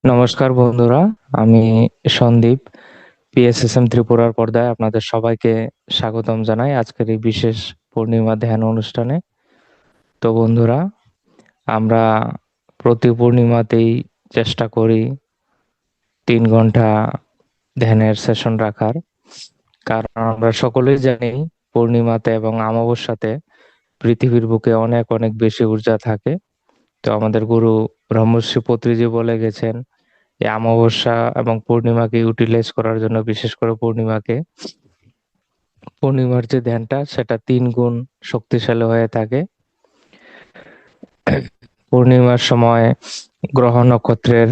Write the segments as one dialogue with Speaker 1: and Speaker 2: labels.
Speaker 1: নমস্কার বন্ধুরা, আমি সন্দীপ। পিএসএসএম ত্রিপুরার পর্দায় আপনাদের সবাইকে স্বাগতম জানাই আজকের এই বিশেষ পূর্ণিমা ধ্যান অনুষ্ঠানে। তো বন্ধুরা, আমরা প্রতি পূর্ণিমাতেই চেষ্টা করি 3 ঘন্টা ধ্যানের সেশন রাখার। কারণ আমরা সকলেই জানি পূর্ণিমাতে এবং অমাবস্যাতে পৃথিবীর বুকে অনেক অনেক বেশি ঊর্জা থাকে। তো আমাদের গুরু ব্রহ্মর্ষি পত্রিজি বলে গেছেন এই অমাবস্যা এবং পূর্ণিমাকে ইউটিলাইজ করার জন্য, বিশেষ করে পূর্ণিমার যে ধ্যানটা সেটা 3 গুণ শক্তিশালী হয়ে থাকে। পূর্ণিমার সময় গ্রহ নক্ষত্রের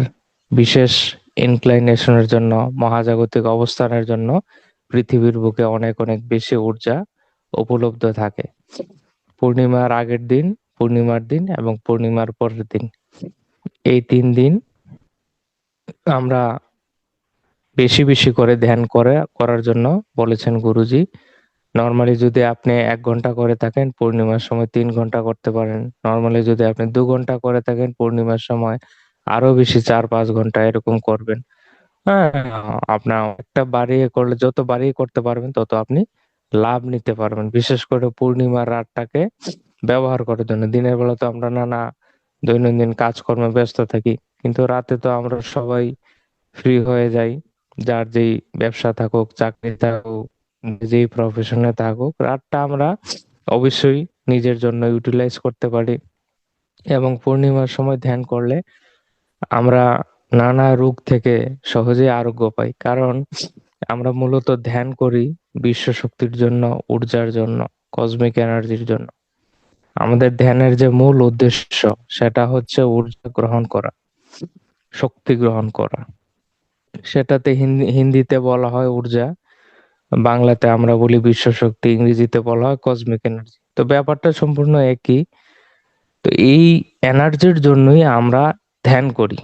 Speaker 1: বিশেষ ইনক্লাইনেশনের জন্য, মহাজাগতিক অবস্থানের জন্য পৃথিবীর বুকে অনেক অনেক বেশি ঊর্জা উপলব্ধ থাকে। পূর্ণিমার আগের দিন, পূর্ণিমার দিন এবং পূর্ণিমার পরের দিন, এই 3 দিন আমরা বেশি বেশি করে ধ্যান করার জন্য বলেছেন গুরুজি। নর্মালি যদি আপনি 1 ঘন্টা করে থাকেন, পূর্ণিমার সময় 3 ঘন্টা করতে পারেন। নর্মালি যদি আপনি 2 ঘন্টা করে থাকেন, পূর্ণিমার সময় আরো বেশি 4-5 ঘন্টা এরকম করবেন। হ্যাঁ, আপনার একটা বাড়িয়ে করলে, যত বাড়িয়ে করতে পারবেন তত আপনি লাভ নিতে পারবেন, বিশেষ করে পূর্ণিমার রাতটাকে ব্যবহার করার জন্য। দিনের বেলা তো আমরা নানা দৈনন্দিন কাজকর্মে ব্যস্ত থাকি, কিন্তু রাতে তো আমরা সবাই ফ্রি হয়ে যাই। যার যেই ব্যবসা থাকুক, চাকরি থাকুক, যেই প্রফেশনে থাকুক, রাতটা আমরা অবশ্যই নিজের জন্য ইউটিলাইজ করতে পারি। এবং পূর্ণিমার সময় ধ্যান করলে আমরা নানা রোগ থেকে সহজেই আরোগ্য পাই। কারণ আমরা মূলত ধ্যান করি বিশ্ব শক্তির জন্য, ঊর্জার জন্য, কসমিক এনার্জির জন্য। আমাদের ধ্যানের যে মূল উদ্দেশ্য সেটা হচ্ছে ঊর্জা গ্রহণ করা, শক্তি গ্রহণ করা। সেটাতে হিন্দিতে বলা হয় ঊর্জা, বাংলাতে আমরা বলি বিশ্ব শক্তি, ইংরেজিতে বলা হয় কসমিক এনার্জি। তো ব্যাপারটা সম্পূর্ণ একই। তো এই এনার্জির জন্যই আমরা ধ্যান করি,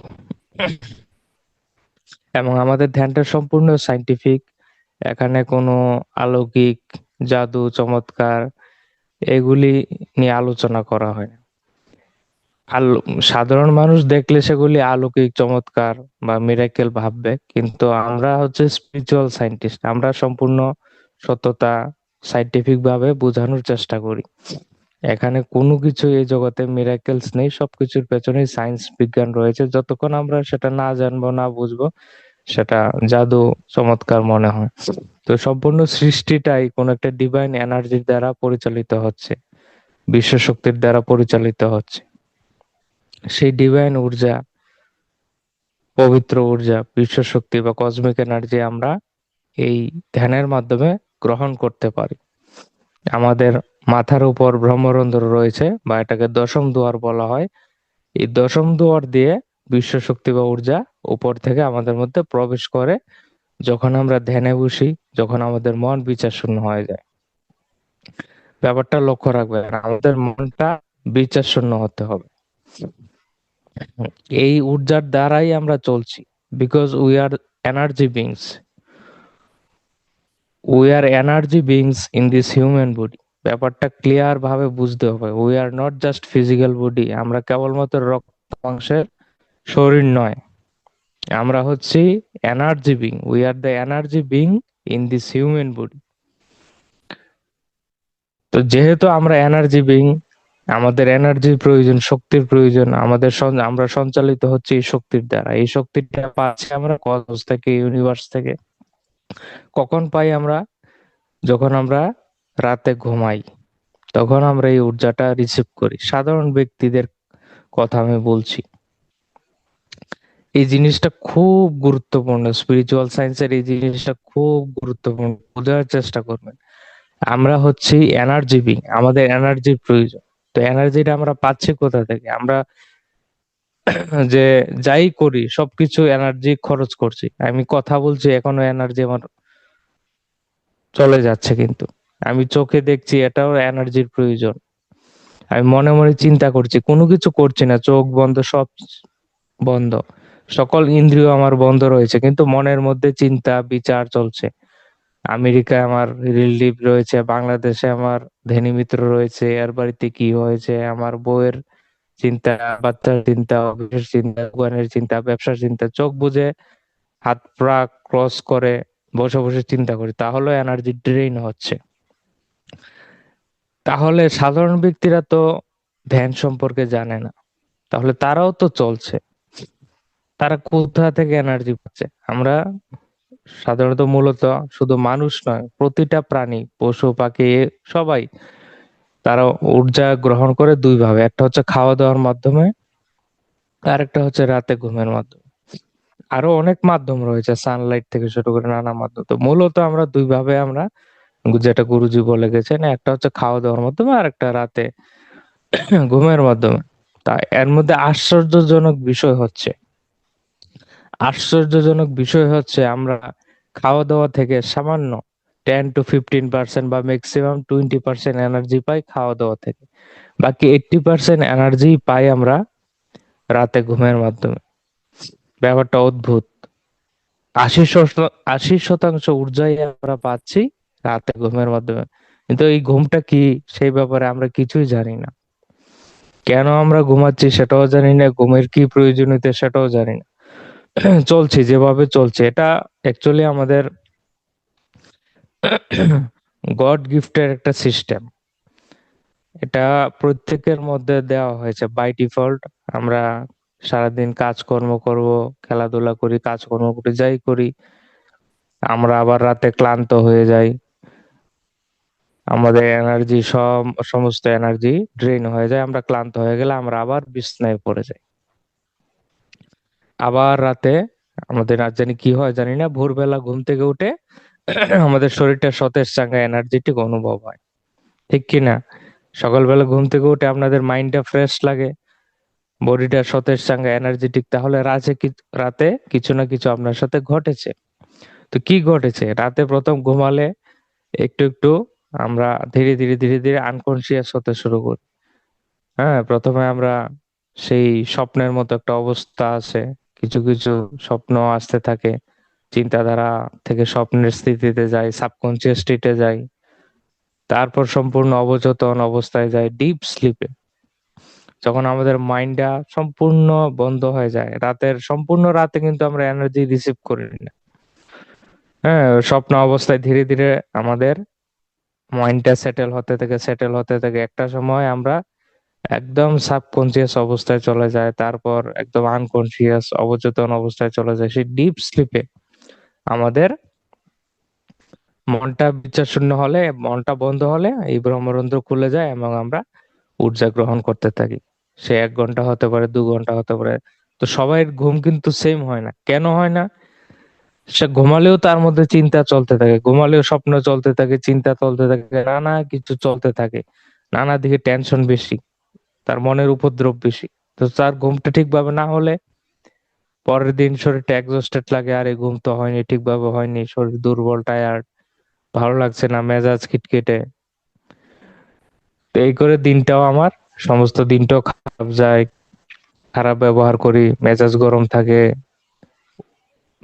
Speaker 1: এবং আমাদের ধ্যানটা সম্পূর্ণ সাইন্টিফিক। এখানে কোনো অলৌকিক, জাদু, চমৎকার এগুলি নিয়ে আলোচনা করা হয় না। আল সাধারণ মানুষ দেখলে সেগুলি অলৌকিক, চমৎকার বা মিরাকেল ভাববে, কিন্তু আমরা হচ্ছে স্পিরিচুয়াল সায়েন্টিস্ট। আমরা সম্পূর্ণ সততা, সাইন্টিফিক ভাবে বোঝানোর চেষ্টা করি। এখানে কোনো কিছু এই জগতে মিরাকেলস নেই, সবকিছুর পেছনেই সায়েন্স, বিজ্ঞান রয়েছে। যতক্ষণ আমরা সেটা না জানবো, না বুঝবো, সেটা জাদু, চমৎকার মনে হয়। তো সম্পূর্ণ সৃষ্টিটাই কোন একটা ডিভাইন এনার্জির দ্বারা পরিচালিত হচ্ছে, বিশ্ব শক্তির দ্বারা পরিচালিত হচ্ছে। সেই ডিভাইন ঊর্জা, পবিত্র ঊর্জা, বিশ্ব শক্তি বা কসমিক এনার্জি আমরা এই ধ্যানের মাধ্যমে গ্রহণ করতে পারি। আমাদের মাথার উপর ব্রহ্মরন্ধ্র রয়েছে, বা এটাকে দশম দুয়ার বলা হয়। এই দশম দুয়ার দিয়ে বিশ্ব শক্তি বা ঊর্জা উপর থেকে আমাদের মধ্যে প্রবেশ করে যখন আমরা ধ্যানে বসি, যখন আমাদের মন বিচার শূন্য হয়ে যায়। ব্যাপারটা লক্ষ্য রাখবেন, আমাদের মনটা বিচার শূন্য হতে হবে। এই ঊর্জার দ্বারাই আমরা চলছি, because we are energy beings in this human body. ব্যাপারটা ক্লিয়ার ভাবে বুঝতে হবে। We are not just physical body, আমরা কেবলমাত্র রক্ত মাংসের শরীর নয়। আমরা হচ্ছি energy being, we are the energy being in this human body. তো যেহেতু আমরা এনার্জি বিং, আমাদের এনার্জির প্রয়োজন, শক্তির প্রয়োজন। আমরা সঞ্চালিত হচ্ছে এই শক্তির দ্বারা। এই শক্তিটা পাচ্ছি আমরা কসমস থেকে, ইউনিভার্স থেকে। কখন পাই আমরা? যখন আমরা রাতে ঘুমাই, তখন আমরা এই ঊর্জাটা রিসিভ করি। সাধারণ ব্যক্তিদের কথা আমি বলছি। এই জিনিসটা খুব গুরুত্বপূর্ণ, স্পিরিচুয়াল সায়েন্সের এই জিনিসটা খুব গুরুত্বপূর্ণ, বোঝার চেষ্টা করবেন। আমরা হচ্ছি এনার্জি বিং, আমাদের এনার্জির প্রয়োজন। তো এনার্জিটা আমরা পাচ্ছি কোথা থেকে? আমরা যে যাই করি সবকিছু এনার্জি খরচ করছি। আমি কথা বলছি, এখনো এনার্জি আমার চলে যাচ্ছে, কিন্তু আমি চোখে দেখছি, এটাও এনার্জির প্রয়োজন। আমি মনে মনে চিন্তা করছি, কোনো কিছু করছি না, চোখ বন্ধ, সব বন্ধ, সকল ইন্দ্রিয় আমার বন্ধ রয়েছে, কিন্তু মনের মধ্যে চিন্তা বিচার চলছে। আমেরিকায় আমার রিলেটিভ রয়েছে, বাংলাদেশে আমার ধ্যানী মিত্র রয়েছে, এর বাড়িতে কি হয়েছে, আমার বউয়ের চিন্তা, বাচ্চার চিন্তা, অফিসের চিন্তা, দোকানের চিন্তা, ব্যবসার চিন্তা, চোখ বুজে হাত পা ক্রস করে বসে বসে চিন্তা করি, তাহলে এনার্জি ড্রেইন হচ্ছে। তাহলে সাধারণ ব্যক্তিরা তো ধ্যান সম্পর্কে জানে না, তাহলে তারাও তো চলছে, তারা কোথা থেকে এনার্জি পাচ্ছে? আমরা সাধারণত মূলত শুধু মানুষ নয়, প্রতিটা প্রাণী, পশু পাখি সবাই তারা ঊর্জা গ্রহণ করে দুই ভাবে, একটা হচ্ছে খাওয়া দাওয়ার মাধ্যমে, আর একটা হচ্ছে রাতে ঘুমের মাধ্যমে। আরো অনেক মাধ্যম রয়েছে, সানলাইট থেকে শুরু করে নানা মাধ্যম। তো মূলত আমরা দুই ভাবে আমরা, যেটা গুরুজি বলে গেছেন, একটা হচ্ছে খাওয়া দাওয়ার মাধ্যমে আর একটা রাতে ঘুমের মাধ্যমে। তা এর মধ্যে আশ্চর্যজনক বিষয় হচ্ছে আমরা খাওয়া দাওয়া থেকে সামান্য 10 to 15% বা ম্যাক্সিমাম 20% এনার্জি পাই খাওয়া দাওয়া থেকে। বাকি 80% এনার্জি পাই আমরা রাতে ঘুমের মাধ্যমে। ব্যাপারটা অদ্ভুত। 80% ঊর্জাই আমরা পাচ্ছি রাতে ঘুমের মাধ্যমে। কিন্তু এই ঘুমটা কি, সেই ব্যাপারে আমরা কিছুই জানি না। কেন আমরা ঘুমাচ্ছি সেটাও জানি না, ঘুমের কি প্রয়োজনীয়তা সেটাও জানি না। চলছে যেভাবে চলছে, এটা অ্যাকচুয়ালি আমাদের গড গিফটের একটা সিস্টেম। এটা প্রত্যেকের মধ্যে দেওয়া হয়েছে বাই ডিফল্ট। আমরা সারাদিন কাজকর্ম করব, খেলাধুলা করি, কাজকর্ম করি, যাই করি, আমরা আবার রাতে ক্লান্ত হয়ে যাই, আমাদের এনার্জি সমস্ত এনার্জি ড্রেন হয়ে যায়, আমরা ক্লান্ত হয়ে গেলে আমরা আবার বিছনায় পড়ে যাই। আবার রাতে আমাদের আর জানি কি হয় জানি না, ভোরবেলা ঘুম থেকে উঠে আমাদের শরীরটা সতেজ চাঙ্গা এনার্জেটিক অনুভব হয়, ঠিক কি না? সকালবেলা ঘুম থেকে উঠে আপনাদের মাইন্ডটা ফ্রেশ লাগে, বডিটা সতেজ চাঙ্গা এনার্জেটিক। তাহলে রাতে কিছু না কিছু আপনার সাথে ঘটেছে। তো কি ঘটেছে? রাতে প্রথম ঘুমালে একটু একটু আমরা ধীরে ধীরে আনকনসিয়াস হতে শুরু করি। হ্যাঁ, প্রথমে আমরা সেই স্বপ্নের মতো একটা অবস্থা আছে, কিছু কিছু স্বপ্ন আসতে থাকে, চিন্তাধারা থেকে স্বপ্নের স্থিতিতে যাই, সাবকনসিয়াস স্টেটে যাই, তারপর সম্পূর্ণ অবচেতন অবস্থায় যায় ডিপ স্লিপে। যখন আমাদের মাইন্ডটা সম্পূর্ণ বন্ধ হয়ে যায়, সম্পূর্ণ রাতে কিন্তু আমরা এনার্জি রিসিভ করি না। হ্যাঁ, স্বপ্ন অবস্থায় ধীরে ধীরে আমাদের মাইন্ডটা সেটেল হতে থাকে একটা সময় আমরা একদম সাবকনসিয়াস অবস্থায় চলে যায়, তারপর একদম আনকনসিয়াস অবচেতন অবস্থায় চলে যায়, সেই ডিপ স্লিপে আমাদের মনটা বিচার শূন্য হলে, মনটা বন্ধ হলে এই ব্রহ্মরন্ধ্র খুলে যায় এবং আমরা ঊর্জা গ্রহণ করতে থাকি। সে 1 ঘন্টা হতে পারে, 2 ঘন্টা হতে পারে। তো সবাই ঘুম কিন্তু সেম হয় না। কেন হয় না? সে ঘুমালেও তার মধ্যে চিন্তা চলতে থাকে, ঘুমালেও স্বপ্ন চলতে থাকে, চিন্তা চলতে থাকে, নানা কিছু চলতে থাকে, নানা দিকে টেনশন বেশি, তার মনের উপদ্রব বেশি। তো তার ঘুমটা ঠিকভাবে না হলে পরের দিন শরীরটা এক্সস্টেড লাগে, আর এই ঘুম তো হয়নি, ঠিকভাবে হয়নি, শরীর দুর্বল, টায়ার্ড, ভালো লাগছে না, মেজাজ খিটখিটে। তো এই করে দিনটাও আমার, সমস্ত দিনটাও খারাপ যায়, খারাপ ব্যবহার করি, মেজাজ গরম থাকে,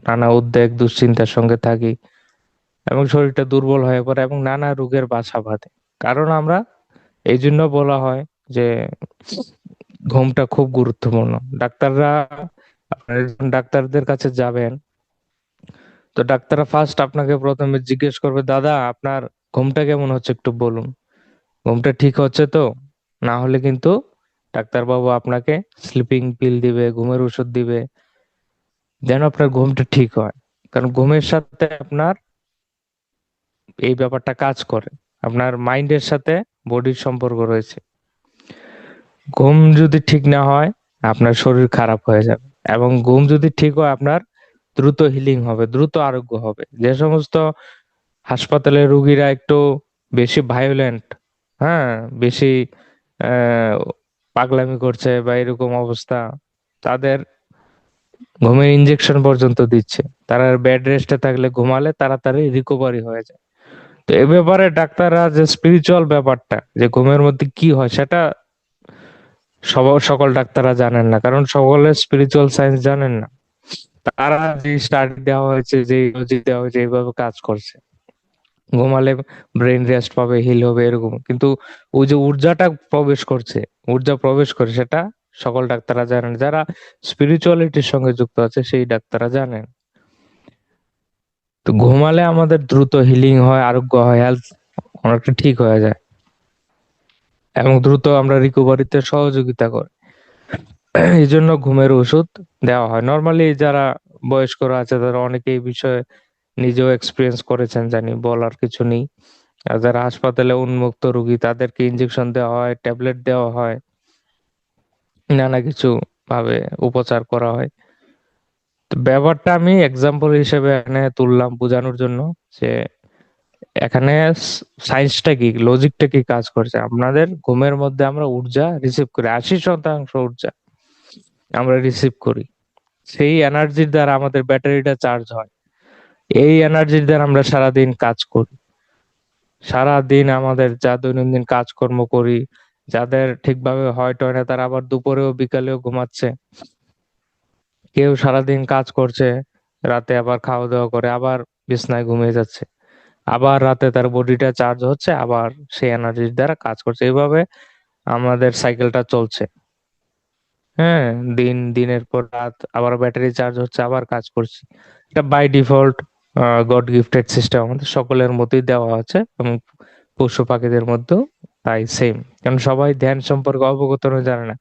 Speaker 1: নানা উদ্বেগ দুশ্চিন্তার সঙ্গে থাকি, এবং শরীরটা দুর্বল হয়ে পড়ে এবং নানা রোগের বাসা বাঁধে। কারণ আমরা, এই জন্য বলা হয় যে ঘুমটা খুব গুরুত্বপূর্ণ। ডাক্তাররা, আপনারা যখন ডাক্তারদের কাছে যাবেন, তো ডাক্তাররা ফার্স্ট আপনাকে প্রথমে জিজ্ঞেস করবে, দাদা আপনার ঘুমটা কেমন হচ্ছে একটু বলুন, ঘুমটা ঠিক হচ্ছে তো? না হলে কিন্তু ডাক্তারবাবু আপনাকে স্লিপিং পিল দিবে, ঘুমের ওষুধ দিবে, যেন আপনার ঘুমটা ঠিক হয়। কারণ ঘুমের সাথে আপনার এই ব্যাপারটা কাজ করে, আপনার মাইন্ডের সাথে বডির সম্পর্ক রয়েছে। ঘুম যদি ঠিক না হয় আপনার শরীর খারাপ হয়ে যাবে, এবং ঘুম যদি ঠিক হয় আপনার দ্রুত হিলিং হবে, দ্রুত আরোগ্য হবে। যে সমস্ত হাসপাতালে রোগীরা একটু বেশি ভায়োলেন্ট, হ্যাঁ, বেশি আহ পাগলামি করছে বা এরকম অবস্থা, তাদের ঘুমের ইনজেকশন পর্যন্ত দিচ্ছে। তারা বেড রেস্টে থাকলে, ঘুমালে তাড়াতাড়ি রিকভারি হয়ে যায়। তো এ ব্যাপারে ডাক্তাররা যে স্পিরিচুয়াল ব্যাপারটা, যে ঘুমের মধ্যে কি হয়, সেটা সকল ডাক্তাররা জানেন না, কারণ সকলের স্পিরিচুয়াল সায়েন্স জানেন না। তারা যে স্টাডি দেওয়া হয়েছে, যে লজিক দেওয়া হয়েছে, এইভাবে কাজ করছে। ঘুমালে ব্রেন রেস্ট পাবে, হিল হবে, এরকম। কিন্তু ওই যে ঊর্জা প্রবেশ করে, সেটা সকল ডাক্তাররা জানেন, যারা স্পিরিচুয়ালিটির সঙ্গে যুক্ত আছে সেই ডাক্তাররা জানেন। তো ঘুমালে আমাদের দ্রুত হিলিং হয়, আরোগ্য হয়, হেলথ অনেকটা ঠিক হয়ে যায় এবং দ্রুত আমরা রিকভারিতে সহযোগিতা করে। এই জন্য ঘুমের ওষুধ দেওয়া হয়। নর্মালি যারা বয়স্করা আছে তারা অনেকে এই বিষয়ে নিজেও এক্সপিরিয়েন্স করেছেন, জানি, বলার কিছু নেই। আর যারা হাসপাতালে উন্মুক্ত রোগী তাদেরকে ইনজেকশন দেওয়া হয়, ট্যাবলেট দেওয়া হয়, নানা কিছু ভাবে উপচার করা হয়। তো ব্যাপারটা আমি এক্সাম্পল হিসেবে এখানে তুললাম বোঝানোর জন্য যে এখানে সায়েন্সটা কি, লজিকটা কি কাজ করছে। আপনাদের ঘুমের মধ্যে আমরা ঊর্জা রিসিভ করি, 80% ঊর্জা আমরা রিসিভ করি। সেই এনার্জির দ্বারা আমাদের ব্যাটারিটা চার্জ হয়। এই এনার্জির দ্বারা আমরা সারাদিন কাজ করি। সারাদিন আমাদের যা দৈনন্দিন কাজকর্ম করি, যাদের ঠিকভাবে হয় টয় না তারা আবার দুপুরেও বিকালেও ঘুমাচ্ছে। কেউ সারাদিন কাজ করছে, রাতে আবার খাওয়া দাওয়া করে আবার বিছনায় ঘুমিয়ে যাচ্ছে, আবার রাতে তার বডিটা চার্জ হচ্ছে, আবার সেই এনার্জির দ্বারা কাজ করছে। এইভাবে আমাদের সাইকেলটা চলছে। হ্যাঁ, দিনের পর রাত আবার ব্যাটারি চার্জ হচ্ছে, আবার কাজ করছি। এটা by default God gifted system আমাদের সকলের মধ্যেই দেওয়া আছে, এবং পশু পাখিদের মধ্যেও তাই সেম। কারণ সবাই ধ্যান সম্পর্কে অবগত নয়, জানে না।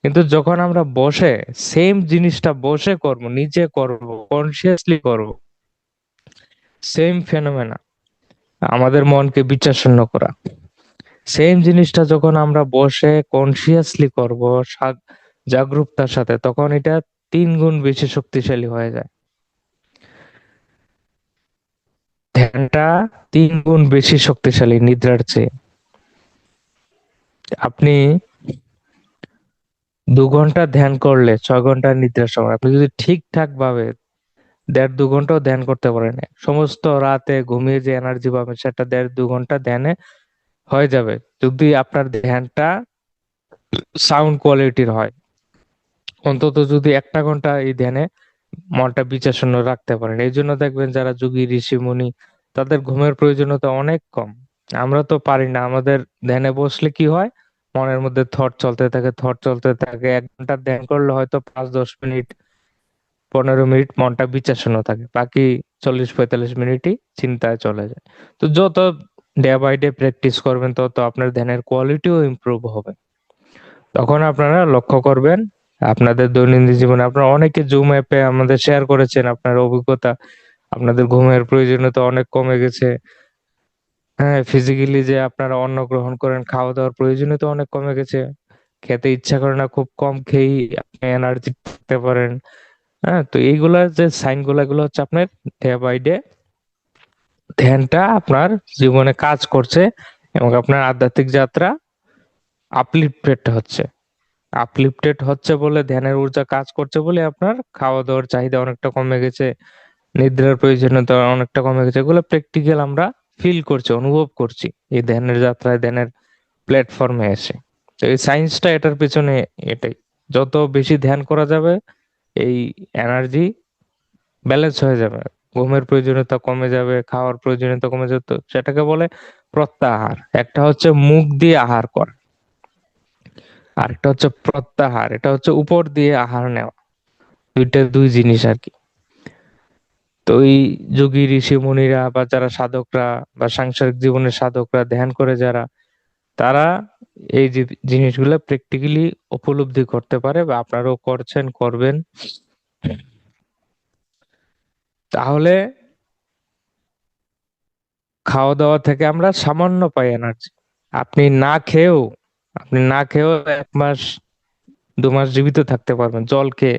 Speaker 1: কিন্তু যখন আমরা বসে সেম জিনিসটা বসে করব, নিজে করব, কনসিয়াসলি করব, সেম ফেনোমেনা, আমাদের মনকে বিচারশূন্য করা, সেম জিনিসটা যখন আমরা বসে কনসিয়াসলি করব জাগরুকতার সাথে, তখন এটা 3 গুণ বেশি শক্তিশালী হয়ে যায়। ধ্যানটা 3 গুণ বেশি শক্তিশালী নিদ্রার চেয়ে। আপনি 2 ঘন্টা ধ্যান করলে 6 ঘন্টা নিদ্রার সময়, আপনি যদি ঠিকঠাক ভাবে 1.5-2 ঘন্টাও ধ্যান করতে পারেন, সমস্ত রাতে ঘুমিয়ে যে এনার্জি পাবেন সেটা 1.5-2 ঘন্টা ধ্যানে হয়ে যাবে, যদি আপনার ধ্যানটা সাউন্ড কোয়ালিটির হয়। অন্তত যদি 1টা ঘন্টা এই ধ্যানে মনটা বিচারশূন্য রাখতে পারেন। এই জন্য দেখবেন যারা যোগী ঋষি মুনি, তাদের ঘুমের প্রয়োজনীয়তা অনেক কম। আমরা তো পারি না। আমাদের ধ্যানে বসলে কি হয়, মনের মধ্যে থট চলতে থাকে, থট চলতে থাকে। 1 ঘন্টা ধ্যান করলে হয়তো 5-10 মিনিট, 15 মিনিট মনটা বিচারশূন্য থাকে, বাকি 40-45 মিনিটই চিন্তায় চলে যায়। তো যত ডে বাই ডে প্র্যাকটিস করবেন তত আপনার ধ্যানের কোয়ালিটিও ইমপ্রুভ হবে। তখন আপনারা লক্ষ্য করবেন আপনাদের দৈনন্দিন জীবনে, আপনারা অনেকে জুম অ্যাপে আমাদের শেয়ার করেছেন আপনার অভিজ্ঞতা, আপনাদের ঘুমের প্রয়োজনীয়তা অনেক কমে গেছে। হ্যাঁ, ফিজিক্যালি যে আপনারা অন্ন গ্রহণ করেন, খাওয়া দাওয়ার প্রয়োজনীয়তা অনেক কমে গেছে। খেতে ইচ্ছা করে না, খুব কম খেয়েই আপনি এনার্জি থাকতে পারেন। হ্যাঁ, তো এইগুলা যে সাইন গুলা, এগুলো হচ্ছে আপনার ডে বাই ডে ধ্যানটা আপনার জীবনে কাজ করছে, এবং আপনার আধ্যাত্মিক যাত্রা আপলিফটেড হচ্ছে। আপলিফটেড হচ্ছে বলে, ধ্যানের ঊর্জা কাজ করছে বলে আপনার খাওয়া দাওয়ার চাহিদা অনেকটা কমে গেছে, নিদ্রার প্রয়োজনীয়তা অনেকটা কমে গেছে। এগুলো প্র্যাকটিক্যাল আমরা ফিল করছি, অনুভব করছি এই ধ্যানের যাত্রায়, ধ্যানের প্ল্যাটফর্মে এসে। তো এই সায়েন্সটা এটার পেছনে এটাই। যত বেশি ধ্যান করা যাবে, এই এনার্জি ব্যালেন্স হয়ে যাবে, ঘুমের প্রয়োজনীয়তা কমে যাবে, খাওয়ার প্রয়োজনীয়তা কমে যাবে। তো সেটাকে বলে প্রত্যাহার। একটা হচ্ছে মুখ দিয়ে আহার করা, আরেকটা হচ্ছে প্রত্যাহার, এটা হচ্ছে উপর দিয়ে আহার নেওয়া। দুইটা দুই জিনিস আর কি। তো এই যোগী ঋষি মুনিরা বা যারা সাধকরা বা সাংসারিক জীবনের সাধকরা ধ্যান করে যারা, তারা এই যে জিনিসগুলো প্র্যাকটিক্যালি উপলব্ধি করতে পারে, বা আপনারাও করছেন, করবেন। তাহলে খাওয়া দাওয়া থেকে আমরা সামান্য পাই এনার্জি। আপনি না খেয়েও আপনি না খেয়েও 1 মাস 2 মাস জীবিত থাকতে পারবেন জল খেয়ে।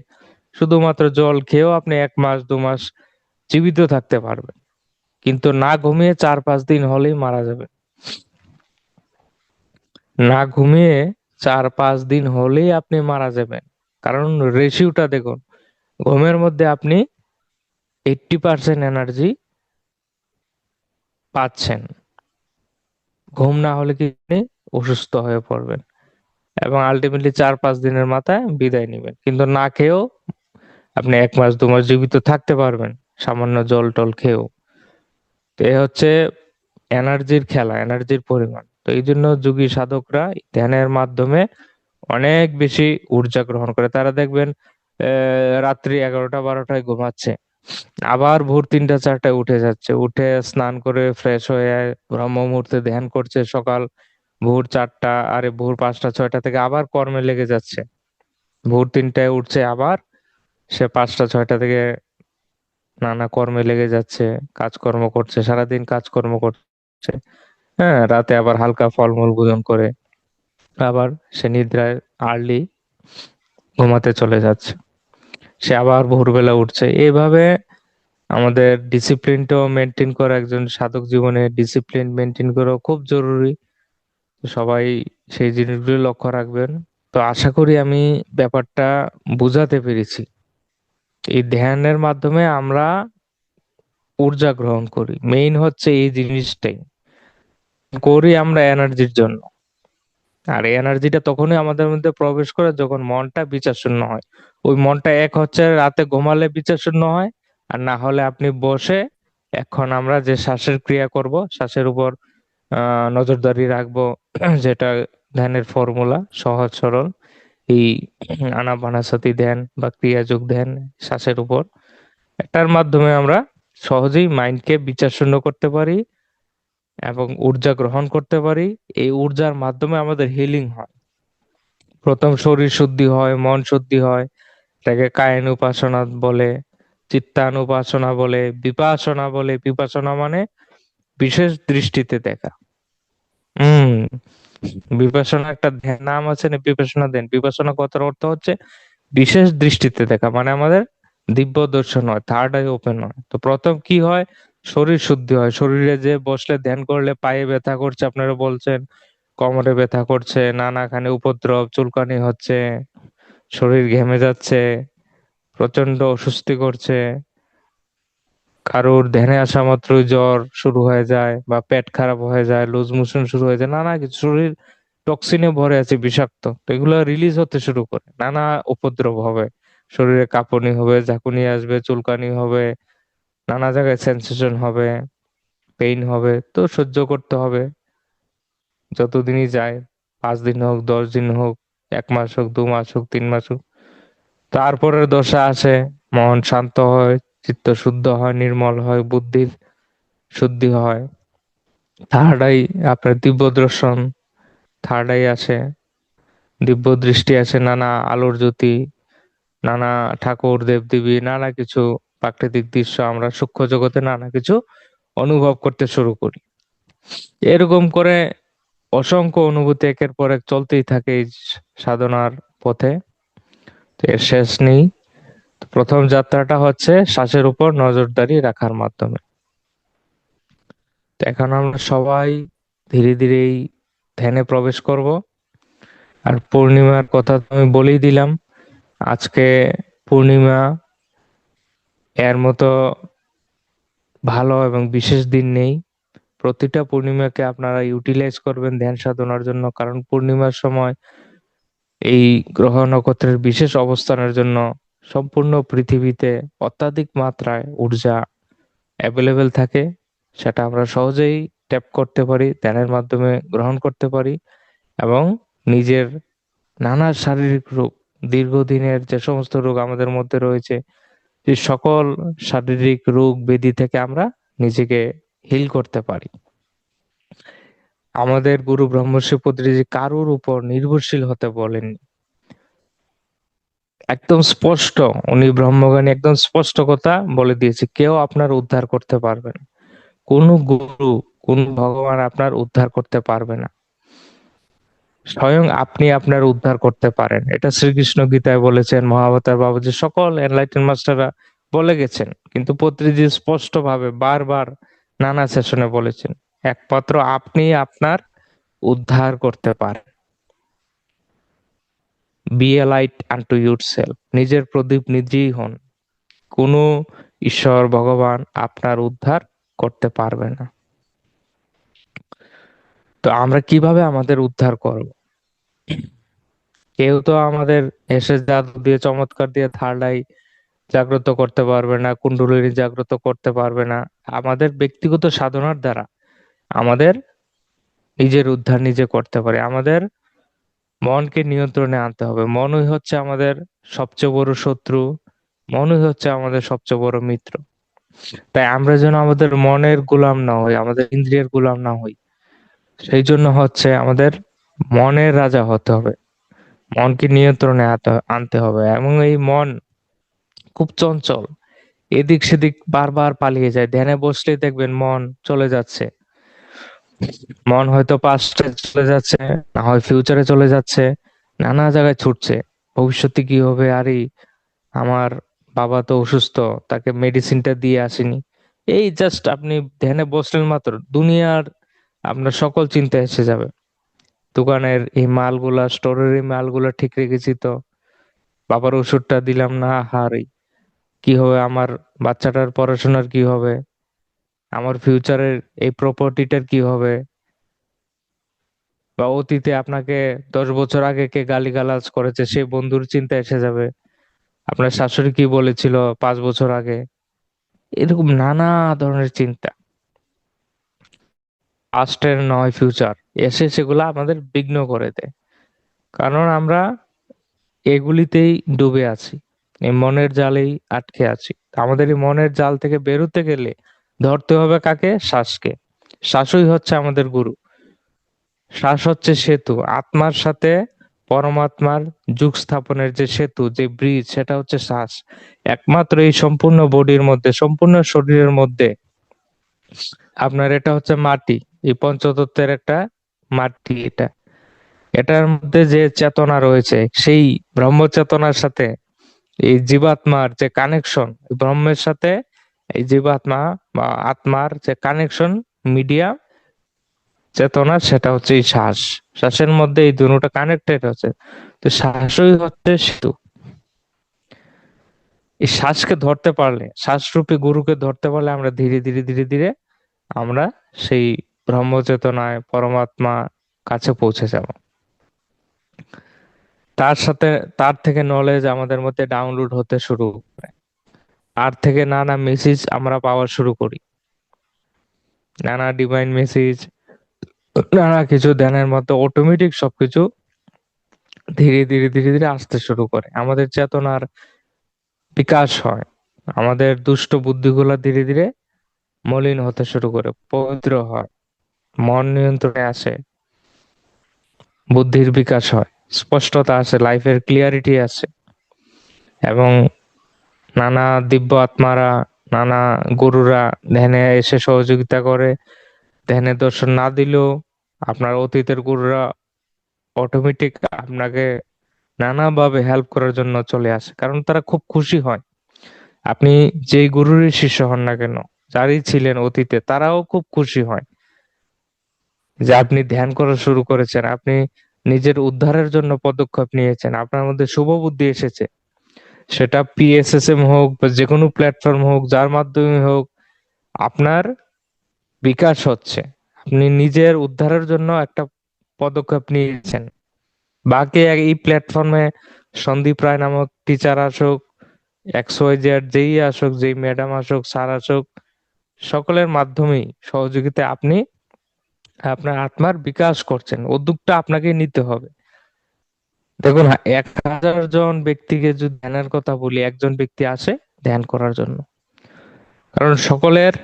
Speaker 1: শুধুমাত্র জল খেয়েও আপনি 1 মাস 2 মাস জীবিত থাকতে পারবেন। কিন্তু না ঘুমিয়ে 4-5 দিন হলেই মারা যাবেন। না ঘুমিয়ে 4-5 দিন হলেই আপনি মারা যাবেন। কারণ রেশিওটা দেখুন, ঘুমের মধ্যে আপনি 80% এনার্জি পাচ্ছেন। ঘুম না হলে কি আপনি অসুস্থ হয়ে পড়বেন, এবং আলটিমেটলি 4-5 দিনের মাথায় বিদায় নিবেন। কিন্তু না খেয়েও আপনি 1 মাস 2 মাস জীবিত থাকতে পারবেন, সামান্য জল টল খেয়েও। তো এ হচ্ছে এনার্জির খেলা, এনার্জির পরিমাণ। তো এই জন্য যোগী সাধকরা ধ্যানের মাধ্যমে অনেক বেশি ঊর্জা গ্রহণ করে। তারা দেখবেন রাত্রি 11টা 12টায় ঘুমাচ্ছে, আবার ভোর 3টা 4টায় উঠে যাচ্ছে, উঠে স্নান করে ফ্রেশ হয়ে ব্রহ্ম মুহূর্তে ধ্যান করছে, সকাল ভোর 4টা, আরে ভোর 5টা 6টা থেকে আবার কর্মে লেগে যাচ্ছে। ভোর 3টায় উঠছে, আবার সে 5টা 6টা থেকে নানা কর্মে লেগে যাচ্ছে, কাজকর্ম করছে, সারাদিন কাজকর্ম করছে। হ্যাঁ, রাতে আবার হালকা ফলমূল ভোজন করে আবার সে নিদ্রায় আর্লি ঘুমাতে চলে যাচ্ছে। সে আবার ভোরবেলা উঠছে। এইভাবে আমাদের ডিসিপ্লিনটাও মেনটেন করা, একজন সাধক জীবনে ডিসিপ্লিন মেনটেন করা খুব জরুরি। তো সবাই সেই জিনিসগুলো লক্ষ্য রাখবেন। তো আশা করি আমি ব্যাপারটা বুঝাতে পেরেছি। এই ধ্যানের মাধ্যমে আমরা ঊর্জা গ্রহণ করি, মেইন হচ্ছে এই জিনিসটাই। করি আমরা এনার্জির জন্য, আর এই এনার্জিটা তখনই আমাদের মধ্যে প্রবেশ করে যখন মনটা বিচার শূন্য হয়। ওই মনটা এক হচ্ছে রাতে ঘুমালে বিচার শূন্য হয়, আর না হলে আপনি বসে এখন আমরা যে শ্বাসের ক্রিয়া করব, শ্বাসের উপর নজরদারি রাখবো, যেটা ধ্যানের ফর্মুলা সহজ সরল, এই আনাপানাসতি ধ্যান বা ক্রিয়াযোগ ধ্যান, শ্বাসের উপর, এটার মাধ্যমে আমরা সহজেই মাইন্ডকে বিচার শূন্য করতে পারি এবং ঊর্জা গ্রহণ করতে পারি। এই ঊর্জার মাধ্যমে আমাদের হিলিং হয়। প্রথম শরীর শুদ্ধি হয়, মন শুদ্ধি হয়, এটাকে কায়ানুপাসনা বলে, চিত্তানুপাসনা বলে, বিপাসনা বলে। বিপাসনা মানে বিশেষ দৃষ্টিতে দেখা। হুম। বিপাসনা একটা ধ্যান নাম আছে না, বিপাসনা ধ্যান। বিপাসনা কথার অর্থ হচ্ছে বিশেষ দৃষ্টিতে দেখা, মানে আমাদের দিব্য দর্শন হয়, থার্ড আই ওপেন হয়। তো প্রথম কি হয়, শরীর শুদ্ধি হয়। শরীরে যে বসলে ধ্যান করলে পায়ে ব্যথা করছে, আপনারা বলছেন কোমরে ব্যথা করছে, নানাখানে উপদ্রব, চুলকানি হচ্ছে, শরীর ঘেমে যাচ্ছে, প্রচন্ড অস্বস্তি করছে, কারোর ধ্যানে আসা মাত্রই জ্বর শুরু হয়ে যায় বা পেট খারাপ হয়ে যায়, লুজ মোশন শুরু হয়ে যায়, নানা কিছু, শরীর টক্সিনে ভরে আছে, বিষাক্ত, তো এগুলো রিলিজ হতে শুরু করে, নানা উপদ্রব হবে, শরীরে কাঁপুনি হবে, ঝাঁকুনি আসবে, চুলকানি হবে, নানা জায়গায় সেন্সেশন হবে, পেইন হবে, তো সহ্য করতে হবে যতদিনই যায়, 5 দিন হোক, 10 দিন হোক, 1 মাস হোক, 2 মাস হোক, 3 মাস হোক। তারপরের দশা আসে, মন শান্ত হয়, চিত্ত শুদ্ধ হয়, নির্মল হয়, বুদ্ধির শুদ্ধি হয়, থার্ড আই, আপনার দিব্য দর্শন, থার্ড আই আসে, দিব্য দৃষ্টি আসে, নানা আলোর জ্যোতি, নানা ঠাকুর দেবদেবী, নানা কিছু প্রাকৃতিক দৃশ্য, আমরা সূক্ষ্ম জগতে নানা কিছু অনুভব করতে শুরু করি। এরকম করে অসংখ্য অনুভূতি একের পর এক চলতেই থাকে এই সাধনার পথে। তো এর শেষ নেই। তো প্রথম যাত্রাটা হচ্ছে শ্বাসের উপর নজরদারি রাখার মাধ্যমে। তো এখন আমরা সবাই ধীরে ধীরে এই ধ্যানে প্রবেশ করব। আর পূর্ণিমার কথা তো আমি বলেই দিলাম। আজকে পূর্ণিমা, এর মতো ভালো এবং বিশেষ দিন নেই। প্রতিটা পূর্ণিমাকে আপনারা ইউটিলাইজ করবেন ধ্যান সাধনার জন্য, কারণ পূর্ণিমার সময় এই গ্রহ নক্ষত্রের বিশেষ অবস্থানের জন্য সম্পূর্ণ পৃথিবীতে অত্যাধিক মাত্রায় ঊর্জা অ্যাভেলেবেল থাকে। সেটা আমরা সহজেই ট্যাপ করতে পারি, ধ্যানের মাধ্যমে গ্রহণ করতে পারি, এবং নিজের নানা শারীরিক রোগ, দীর্ঘদিনের যে সমস্ত রোগ আমাদের মধ্যে রয়েছে, এই সকল শারীরিক রোগ ব্যাধি থেকে আমরা নিজেকে হিল করতে পারি। আমাদের গুরু ব্রহ্মর্ষি পত্রিজি কারোর উপর নির্ভরশীল হতে বলেননি। একদম স্পষ্ট, উনি ব্রহ্মজ্ঞানী, একদম স্পষ্ট কথা বলে দিয়েছে, কেউ আপনার উদ্ধার করতে পারবে না। কোনো গুরু, কোন ভগবান আপনার উদ্ধার করতে পারবে না। স্বয়ং আপনি আপনার উদ্ধার করতে পারেন। এটা শ্রীকৃষ্ণ গীতায় বলেছেন, মহাবতার বাবাজি, সকল এনলাইটেন মাস্টাররা বলে গেছেন, কিন্তু পত্রিজি স্পষ্ট ভাবে বারবার নানা সেশনে বলেছেন, একমাত্র আপনি আপনার উদ্ধার করতে পারেন। বি এ লাইট আনটু ইউরসেলফ, নিজের প্রদীপ নিজেই হন। কোনো ঈশ্বর ভগবান আপনার উদ্ধার করতে পারবে না। তো আমরা কিভাবে আমাদের উদ্ধার করব? কেউ তো আমাদের এসে জাদু দিয়ে, চমৎকার দিয়ে থার্ড আই জাগ্রত করতে পারবে না, কুণ্ডলিনী জাগ্রত করতে পারবে না। আমাদের ব্যক্তিগত সাধনার দ্বারা আমাদের নিজের উদ্ধার নিজে করতে পারি। আমাদের মনকে নিয়ন্ত্রণে আনতে হবে। মনই হচ্ছে আমাদের সবচেয়ে বড় শত্রু, মনই হচ্ছে আমাদের সবচেয়ে বড় মিত্র। তাই আমরা যেন আমাদের মনের গোলাম না হই, আমাদের ইন্দ্রিয়ের গোলাম না হই, সেই জন্য হচ্ছে আমাদের মনের রাজা হতে হবে। মনকে নিয়ন্ত্রণে আনতে হবে। এবং এই মন খুব চঞ্চল, এদিক সেদিক বারবার পালিয়ে যায়। ধ্যানে বসলেই দেখবেন মন চলে যাচ্ছে। মন হয়তো পাস্টে চলে যাচ্ছে, না হয় ফিউচারে চলে যাচ্ছে, নানা জায়গায় ছুটছে। ভবিষ্যতে কি হবে, আরে আমার বাবা তো অসুস্থ, তাকে মেডিসিনটা দিয়ে আসেনি। এই জাস্ট আপনি ধ্যানে বসলেন মাত্র দুনিয়ার আপনার সকল চিন্তা এসে যাবে। দোকানের এই মালগুলা, স্টোরের এই মালগুলা ঠিক রেখেছি তো, বাবার ওষুধটা দিলাম না, হারে কি হবে, আমার বাচ্চাটার পড়াশোনার কি হবে, আমার ফিউচারের এই প্রপার্টিটার কি হবে, বা অতীতে আপনাকে 10 বছর আগে কে গালিগালাজ করেছে সেই বন্ধুর চিন্তা এসে যাবে, আপনার শাশুড়ি কি বলেছিল 5 বছর আগে। এরকম নানা ধরনের চিন্তা, পাস্টের নয় ফিউচার, এসে সেগুলা আমাদের বিঘ্ন করে দেয়। কারণ আমরা এগুলিতেই ডুবে আছি, এই মনের জালেই আটকে আছি। আমাদের এই মনের জাল থেকে বেরোতে গেলে ধরতে হবে কাকে? শ্বাসকে। শ্বাসই হচ্ছে আমাদের গুরু। শ্বাস হচ্ছে সেতু আত্মার সাথে পরমাত্মার যুগ স্থাপনের, যে সেতু, যে ব্রিজ, সেটা হচ্ছে শ্বাস। একমাত্র এই সম্পূর্ণ বডির মধ্যে, সম্পূর্ণ শরীরের মধ্যে আপনার এটা হচ্ছে মাটি, এই পঞ্চতত্ত্বের একটা মাটি এটা। এটার মধ্যে যে চেতনা রয়েছে, সেই ব্রহ্ম চেতনার সাথে এই জীবাত্মার যে কানেকশন, ব্রহ্মের সাথে এই জীবাত্মা বা আত্মার যে কানেকশন, মিডিয়া চেতনা, সেটা হচ্ছে এই শ্বাস। শ্বাসের মধ্যে এই দুটোটা কানেক্টেড হচ্ছে। তো শ্বাসই হচ্ছে সেতু। এই শ্বাসকে ধরতে পারলে, শ্বাসরূপী গুরুকে ধরতে পারলে আমরা ধীরে ধীরে ধীরে ধীরে আমরা সেই ব্রহ্ম চেতনায় পরমাত্মা কাছে পৌঁছে যাব। তার সাথে, তার থেকে নলেজ আমাদের মধ্যে ডাউনলোড হতে শুরু করে, তার থেকে নানা মেসেজ আমরা পাওয়া শুরু করি, নানা ডিভাইন মেসেজ, নানা কিছু ধ্যানের মধ্যে অটোমেটিক সবকিছু ধীরে ধীরে ধীরে ধীরে আসতে শুরু করে। আমাদের চেতনার বিকাশ হয়, আমাদের দুষ্ট বুদ্ধিগুলা ধীরে ধীরে মলিন হতে শুরু করে, পবিত্র হয়, মন নিয়ন্ত্রণে আসে, বুদ্ধির বিকাশ হয়, স্পষ্টতা আসে, লাইফের ক্লিয়ারিটি আসে। এবং নানা দিব্য আত্মারা, নানা গুরুরা ধ্যানে এসে সহযোগিতা করে। ধ্যানের দর্শন না দিলেও আপনার অতীতের গুরুরা অটোমেটিক আপনাকে নানাভাবে হেল্প করার জন্য চলে আসে, কারণ তারা খুব খুশি হয়। আপনি যেই গুরুরই শিষ্য হন না কেন, যারই ছিলেন অতীতে, তারাও খুব খুশি হয় যে আপনি ধ্যান করা শুরু করেছেন, আপনি নিজের উদ্ধারের জন্য পদক্ষেপ নিয়েছেন, আপনার মধ্যে শুভ বুদ্ধি এসেছে। সেটা পিএসএসএম হোক বা যে কোনো প্ল্যাটফর্ম হোক, যার মাধ্যমে হোক, আপনার বিকাশ হচ্ছে। আপনি নিজের উদ্ধারের জন্য একটা পদক্ষেপ নিয়েছেন। বাকি এই প্ল্যাটফর্মে সন্দীপ রায় নামক টিচার আসুক, এক্স ওয়াই জেড যেই আসুক, যেই ম্যাডাম আসুক, স্যার আসুক, সকলের মাধ্যমেই সহযোগিতায় আপনি আপনার আত্মার বিকাশ করছেন। উদ্যোগটা আপনাকে নিতে হবে। দেখুন, 1000 জন ব্যক্তিকে যদি ধ্যানের কথা বলি, একজন ব্যক্তি আসে ধ্যান করার জন্য, কারণ সকলের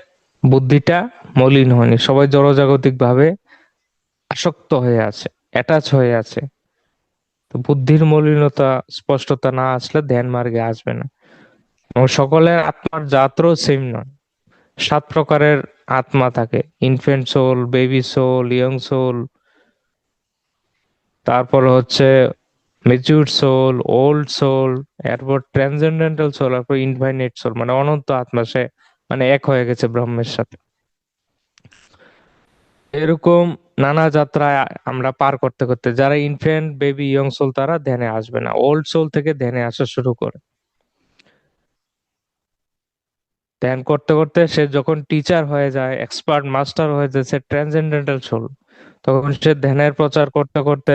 Speaker 1: বুদ্ধিটা মলিন হয়নি, সবাই জড়জাগতিক ভাবে আসক্ত হয়ে আছে, অ্যাটাচ হয়ে আছে। তো বুদ্ধির মলিনতা, স্পষ্টতা না আসলে ধ্যান মার্গে আসবে না। এবং সকলের আত্মার জাতও সেম নয়। 7 প্রকারের আত্মা থাকে: infant soul, baby soul, young soul, তারপর হচ্ছে ম্যাচিউরড সোল, ওল্ড সোল, এরপর ট্রান্সেন্ডেন্টাল সোল, এরপর ইনফাইনাইট সোল, মানে অনন্ত আত্মা, সে মানে এক হয়ে গেছে ব্রহ্মের সাথে। এরকম নানা যাত্রায় আমরা পার করতে করতে, যারা ইনফ্যান্ট, বেবি, ইয়ং সোল, তারা ধ্যানে আসবে না, ওল্ড সোল থেকে ধ্যানে আসা শুরু করে। ধ্যান করতে করতে সে যখন টিচার হয়ে যায়, এক্সপার্ট মাস্টার হয়ে যায়, সে ট্রান্সেন্ডেন্টাল সোল। তখন সে ধ্যানের প্রচার করতে করতে,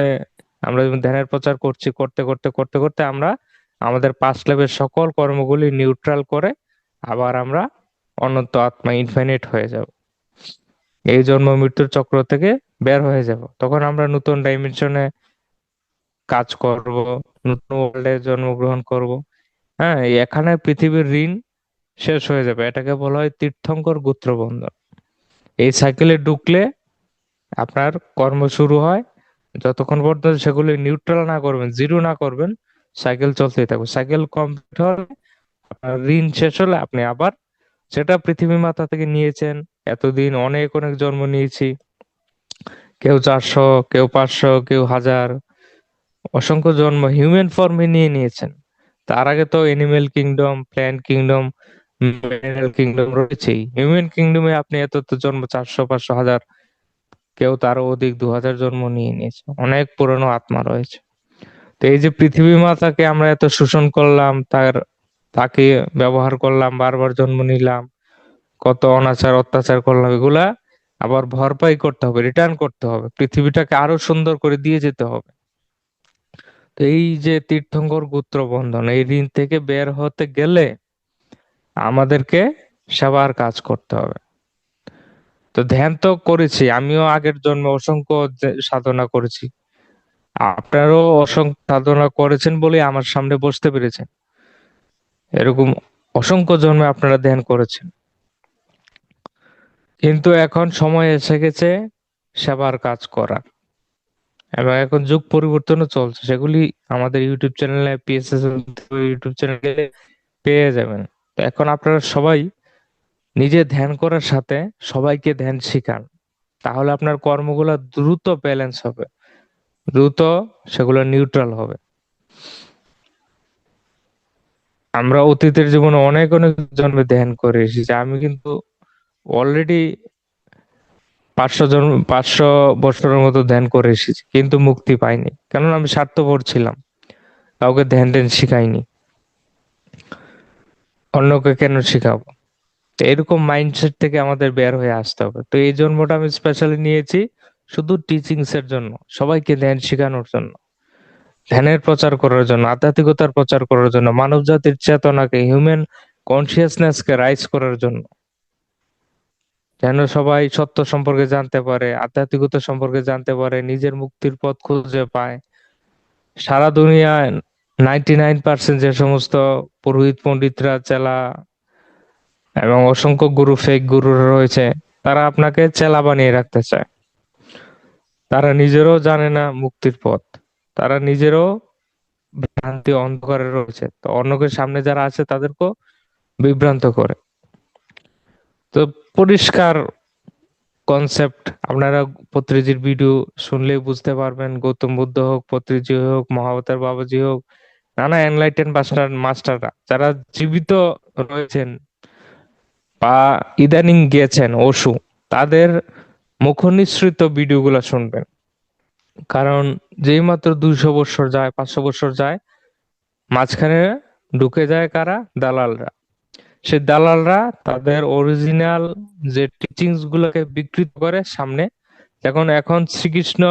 Speaker 1: আমরা যেমন ধ্যানের প্রচার করছি, করতে করতে করতে করতে আমরা আমাদের পাস্ট লাইফের সকল কর্মগুলি নিউট্রাল করে আবার আমরা অনন্ত আত্মা, ইনফাইনাইট হয়ে যাব। এই জন্ম মৃত্যুর চক্র থেকে বের হয়ে যাব, তখন আমরা নতুন ডাইমেনশনে কাজ করব, নতুন ওয়ার্ল্ডে জন্মগ্রহণ করব। হ্যাঁ, এখানে পৃথিবীর ঋণ শেষ হয়ে যাবে, এটাকে বলা হয় তীর্থঙ্কর গোত্রবন্ধন। এই সাইকেলে ঢুকলে আপনার কর্ম শুরু হয়, যতক্ষণ পর্যন্ত সেগুলি নিউট্রাল না করবেন, জিরো না করবেন, সাইকেল চলতেই থাকবে। সাইকেল কমপ্লিট হলে, আপনার ঋণ শেষ হলে আপনি আবার, সেটা পৃথিবী মাতা থেকে নিয়েছেন, এতদিন অনেক অনেক জন্ম নিয়েছি, কেউ 400, কেউ 500, কেউ 1000, অসংখ্য জন্ম হিউম্যান ফর্মে নিয়ে নিয়েছেন। তার আগে তো animal kingdom, plant kingdom, mineral kingdom রয়েছেই। হিউম্যান কিংডমে আপনি এত তো জন্ম 400, 500, 1000, কেউ তারও অধিক 2000 জন্ম নিয়ে নিয়েছে, অনেক পুরনো আত্মা রয়েছে। তো এই যে পৃথিবী মাতাকে আমরা এত শোষণ করলাম, তাকে ব্যবহার করলাম, বারবার জন্ম নিলাম, কত অনাচার অত্যাচার করলাম, এগুলা আবার ভরপাই করতে হবে, রিটার্ন করতে হবে, পৃথিবীটাকে আরো সুন্দর করে দিয়ে যেতে হবে। তো এই যে তীর্থঙ্কর গোত্র বন্ধন, এই ঋণ থেকে বের হতে গেলে আমাদেরকে সেবার কাজ করতে হবে। তো ধ্যান তো করেছি, আমিও আগের জন্মে অসংখ্য সাধনা করেছি। আপনারও অসংখ্য সাধনা করেছেন বলে আমার সামনে বসতে পেরেছেন। এরকম অসংখ্য জন্মে আপনারা ধ্যান করেছেন, কিন্তু এখন সময় এসে গেছে সেবার কাজ করা। এবং এখন যুগ পরিবর্তনও চলছে, সেগুলি আমাদের ইউটিউব চ্যানেলে, পিএসএস ইউটিউব চ্যানেলে পেয়ে যাবেন। তো এখন আপনারা সবাই নিজে ধ্যান করার সাথে সবাইকে ধ্যান শিখান, তাহলে আপনার কর্মগুলো দ্রুত ব্যালেন্স হবে, দ্রুত সেগুলো নিউট্রাল হবে। আমরা অতীতের জীবনে অনেক অনেক জন্মে ধ্যান করে এসেছি, আমি কিন্তু অলরেডি 500 বছরের মতো ধ্যান করে এসেছি, কিন্তু মুক্তি পাইনি, কেননা আমি স্বার্থপর ছিলাম, কাউকে ধ্যান ধ্যান শিখাইনি, অন্যকে কেন শিখাবো। তো এরকম মাইন্ডসেট থেকে আমাদের বের হয়ে আসতে হবে। তো এই জন্মটা আমি স্পেশালি নিয়েছি শুধু টিচিংস এর জন্য, সবাইকে ধ্যান শেখানোর জন্য, ধ্যানের প্রচার করার জন্য, আধ্যাত্মিকতার প্রচার করার জন্য, মানব জাতির চেতনাকে, হিউম্যান কনসিয়াসনেস কে রাইজ করার জন্য, যেন সবাই সত্য সম্পর্কে জানতে পারে, আধ্যাত্মিকতা সম্পর্কে জানতে পারে, নিজের মুক্তির পথ খুঁজে পায়। সারা দুনিয়ায় 99% যে সমস্ত পুরোহিত পণ্ডিতরা, চেলা এবং অসংখ্য গুরু, ফেক গুরু রয়েছে, তারা আপনাকে চেলা বানিয়ে রাখতে চায়। তারা নিজেরও জানে না মুক্তির পথ, তারা নিজেরও ভ্রান্তি অন্ধকারে রয়েছে, তো অন্যকে সামনে যারা আছে তাদেরকেও বিভ্রান্ত করে। তো পরিষ্কার কনসেপ্ট, আপনারা পত্রিজির ভিডিও শুনলেই বুঝতে পারবেন। গৌতম বুদ্ধ হোক, পত্রিজি হোক, মহাবতার বাবাজি হোক, নানা এনলাইটেন মাস্টাররা যারা জীবিত রয়েছেন বা ইদানিং গিয়েছেন ওশু, তাদের মুখনিসৃত ভিডিওগুলো শুনবেন। কারণ যেই মাত্র 200 বছর যায়, 500 বছর যায়, মাঝখানে ঢুকে যায় কারা? দালালরা। সে দালালরা তাদের অরিজিনাল যে টিচিংস গুলোকে বিকৃত করে সামনে। এখন শ্রীকৃষ্ণ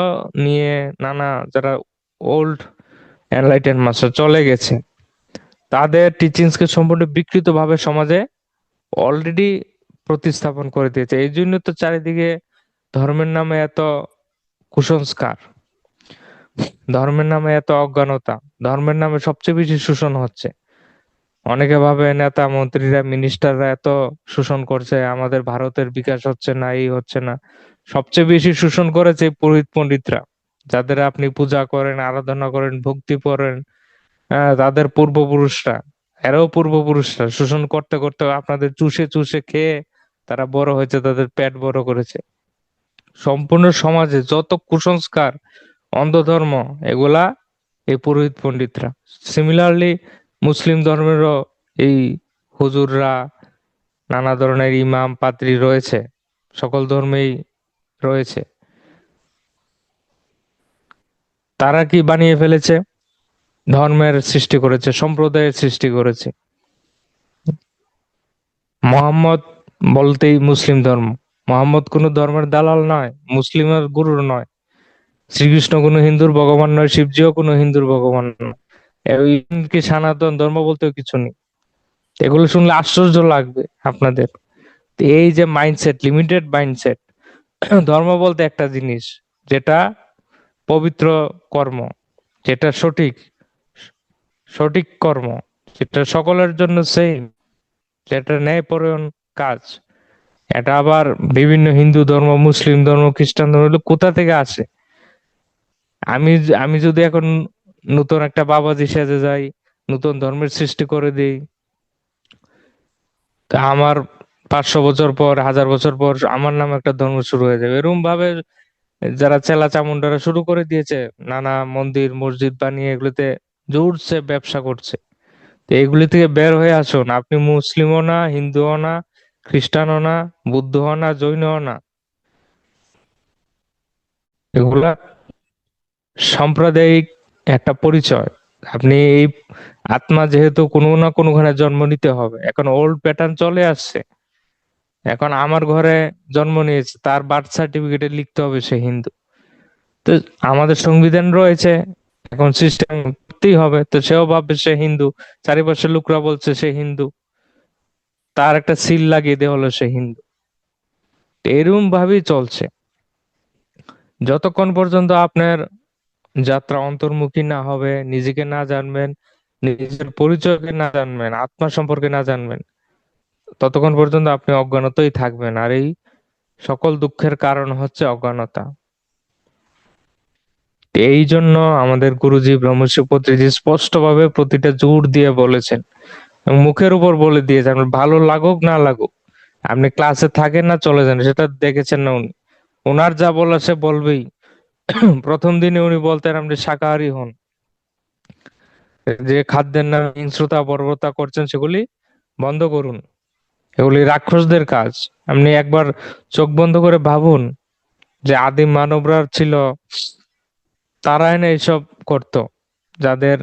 Speaker 1: নিয়ে নানা যারা ওল্ড এনলাইটেন মাস্টার চলে গেছে, তাদের টিচিংস কে সম্পূর্ণ বিকৃত ভাবে সমাজে অলরেডি প্রতিস্থাপন করে দিয়েছে। এই জন্য তো চারিদিকে ধর্মের নামে এত কুসংস্কার, ধর্মের নামে এত অজ্ঞানতা, ধর্মের নামে সবচেয়ে বেশি শোষণ হচ্ছে। অনেকে ভাবে নেতা মন্ত্রীরা, মিনিস্টাররা এত শোষণ করছে, আমাদের ভারতের বিকাশ হচ্ছে না, এই হচ্ছে না। সবচেয়ে বেশি শোষণ করেছে এই পুরোহিত পণ্ডিতরা, যাদের আপনি পূজা করেন, আরাধনা করেন, ভক্তি করেন। তাদের পূর্বপুরুষরা, এরাও পূর্বপুরুষরা শোষণ করতে করতে আপনাদের চুষে চুষে খেয়ে তারা বড় হয়েছে, তাদের পেট বড় করেছে। সম্পূর্ণ সমাজে যত কুসংস্কার, অন্ধধর্ম, এগুলা এই পুরোহিত পণ্ডিতরা। সিমিলারলি মুসলিম ধর্মেরও এই হুজুররা, নানা ধরনের ইমাম পাদ্রী রয়েছে, সকল ধর্মেই রয়েছে। তারা কি বানিয়ে ফেলেছে? ধর্মের সৃষ্টি করেছে, সম্প্রদায়ের সৃষ্টি করেছে। মোহাম্মদ বলতেই মুসলিম ধর্ম। মোহাম্মদ কোনো ধর্মের দালাল নয়, মুসলিমের গুরু নয়। শ্রীকৃষ্ণ কোনো হিন্দুর ভগবান নয়, শিবজিও কোনো হিন্দুর ভগবান নয়। এই কি সনাতন ধর্ম বলতেও কিছু নেই। এগুলো শুনলে আশ্চর্য লাগবে আপনাদের। তো এই যে মাইন্ডসেট, লিমিটেড মাইন্ডসেট। ধর্ম বলতে একটা জিনিস, যেটা পবিত্র কর্ম, যেটা সঠিক, সঠিক কর্ম, যেটা সকলের জন্য সেম, যেটা ন্যায়পরায়ণ কাজ, এটা আবার বিভিন্ন হিন্দু ধর্ম, মুসলিম ধর্ম, খ্রিস্টান ধর্ম এগুলো কোথা থেকে আসে? আমি যদি এখন নতুন একটা বাবাজি সেজে যাই, নতুন ধর্মের সৃষ্টি করে দিই, তা আমার 500 বছর পর, 1000 বছর পর আমার নামে একটা ধর্ম শুরু হয়ে যাবে। এরকম ভাবে যারা চেলা চামুন্ডারা শুরু করে দিয়েছে, নানা মন্দির মসজিদ বানিয়ে এগুলোতে জোরসে ব্যবসা করছে। তো এগুলি থেকে বের হয়ে আসুন। আপনি মুসলিমও না, হিন্দুও না, খ্রিস্টানও না, বুদ্ধও না, জৈনও না। এগুলা সাম্প্রদায়িক একটা পরিচয়। আপনি এই আত্মা যেহেতু কোনো না কোনোখানে জন্ম নিতে হবে, এখন ওল্ড প্যাটার্ন চলে আসছে। এখন আমার ঘরে জন্ম নিয়েছে, তার বার্থ সার্টিফিকেটে লিখতে হবে সে হিন্দু। তো আমাদের সংবিধান রয়েছে, এখন সিস্টেম করতেই হবে, তো সেও ভাববে সে হিন্দু। চারিপাশের লোকরা বলছে সে হিন্দু, তার একটা সিল লাগিয়ে দেওয়া হলো সে হিন্দু। এরকম ভাবেই চলছে। যতক্ষণ পর্যন্ত আপনার যাত্রা অন্তর্মুখী না হবে, নিজেকে না জানবেন, নিজের পরিচয়কে না জানবেন, আত্মা সম্পর্কে না জানবেন, ততক্ষণ পর্যন্ত আপনি অজ্ঞানতাই থাকবেন। আর এই সকল দুঃখের কারণ হচ্ছে অজ্ঞানতা। এই জন্য আমাদের গুরুজি ব্রহ্মর্ষি পত্রিজি স্পষ্টভাবে প্রতিটা জোর দিয়ে বলেছেন, এবং মুখের উপর বলে দিয়েছেন, আপনার ভালো লাগুক না লাগুক, আপনি ক্লাসে থাকেন না চলে যান, সেটা দেখেছেন না উনি। ওনার যা বলা সে বলবেই। প্রথম দিনে উনি বলতেন আপনি শাকাহারী হন, যে খাদ্যের নামে হিংস্রতা বর্বরতা করছেন সেগুলি বন্ধ করুন, এগুলি রাক্ষসদের কাজ। আপনি একবার চোখ বন্ধ করে ভাবুন যে আদিম মানবরা ছিল, তারাই না এইসব করতো, যাদের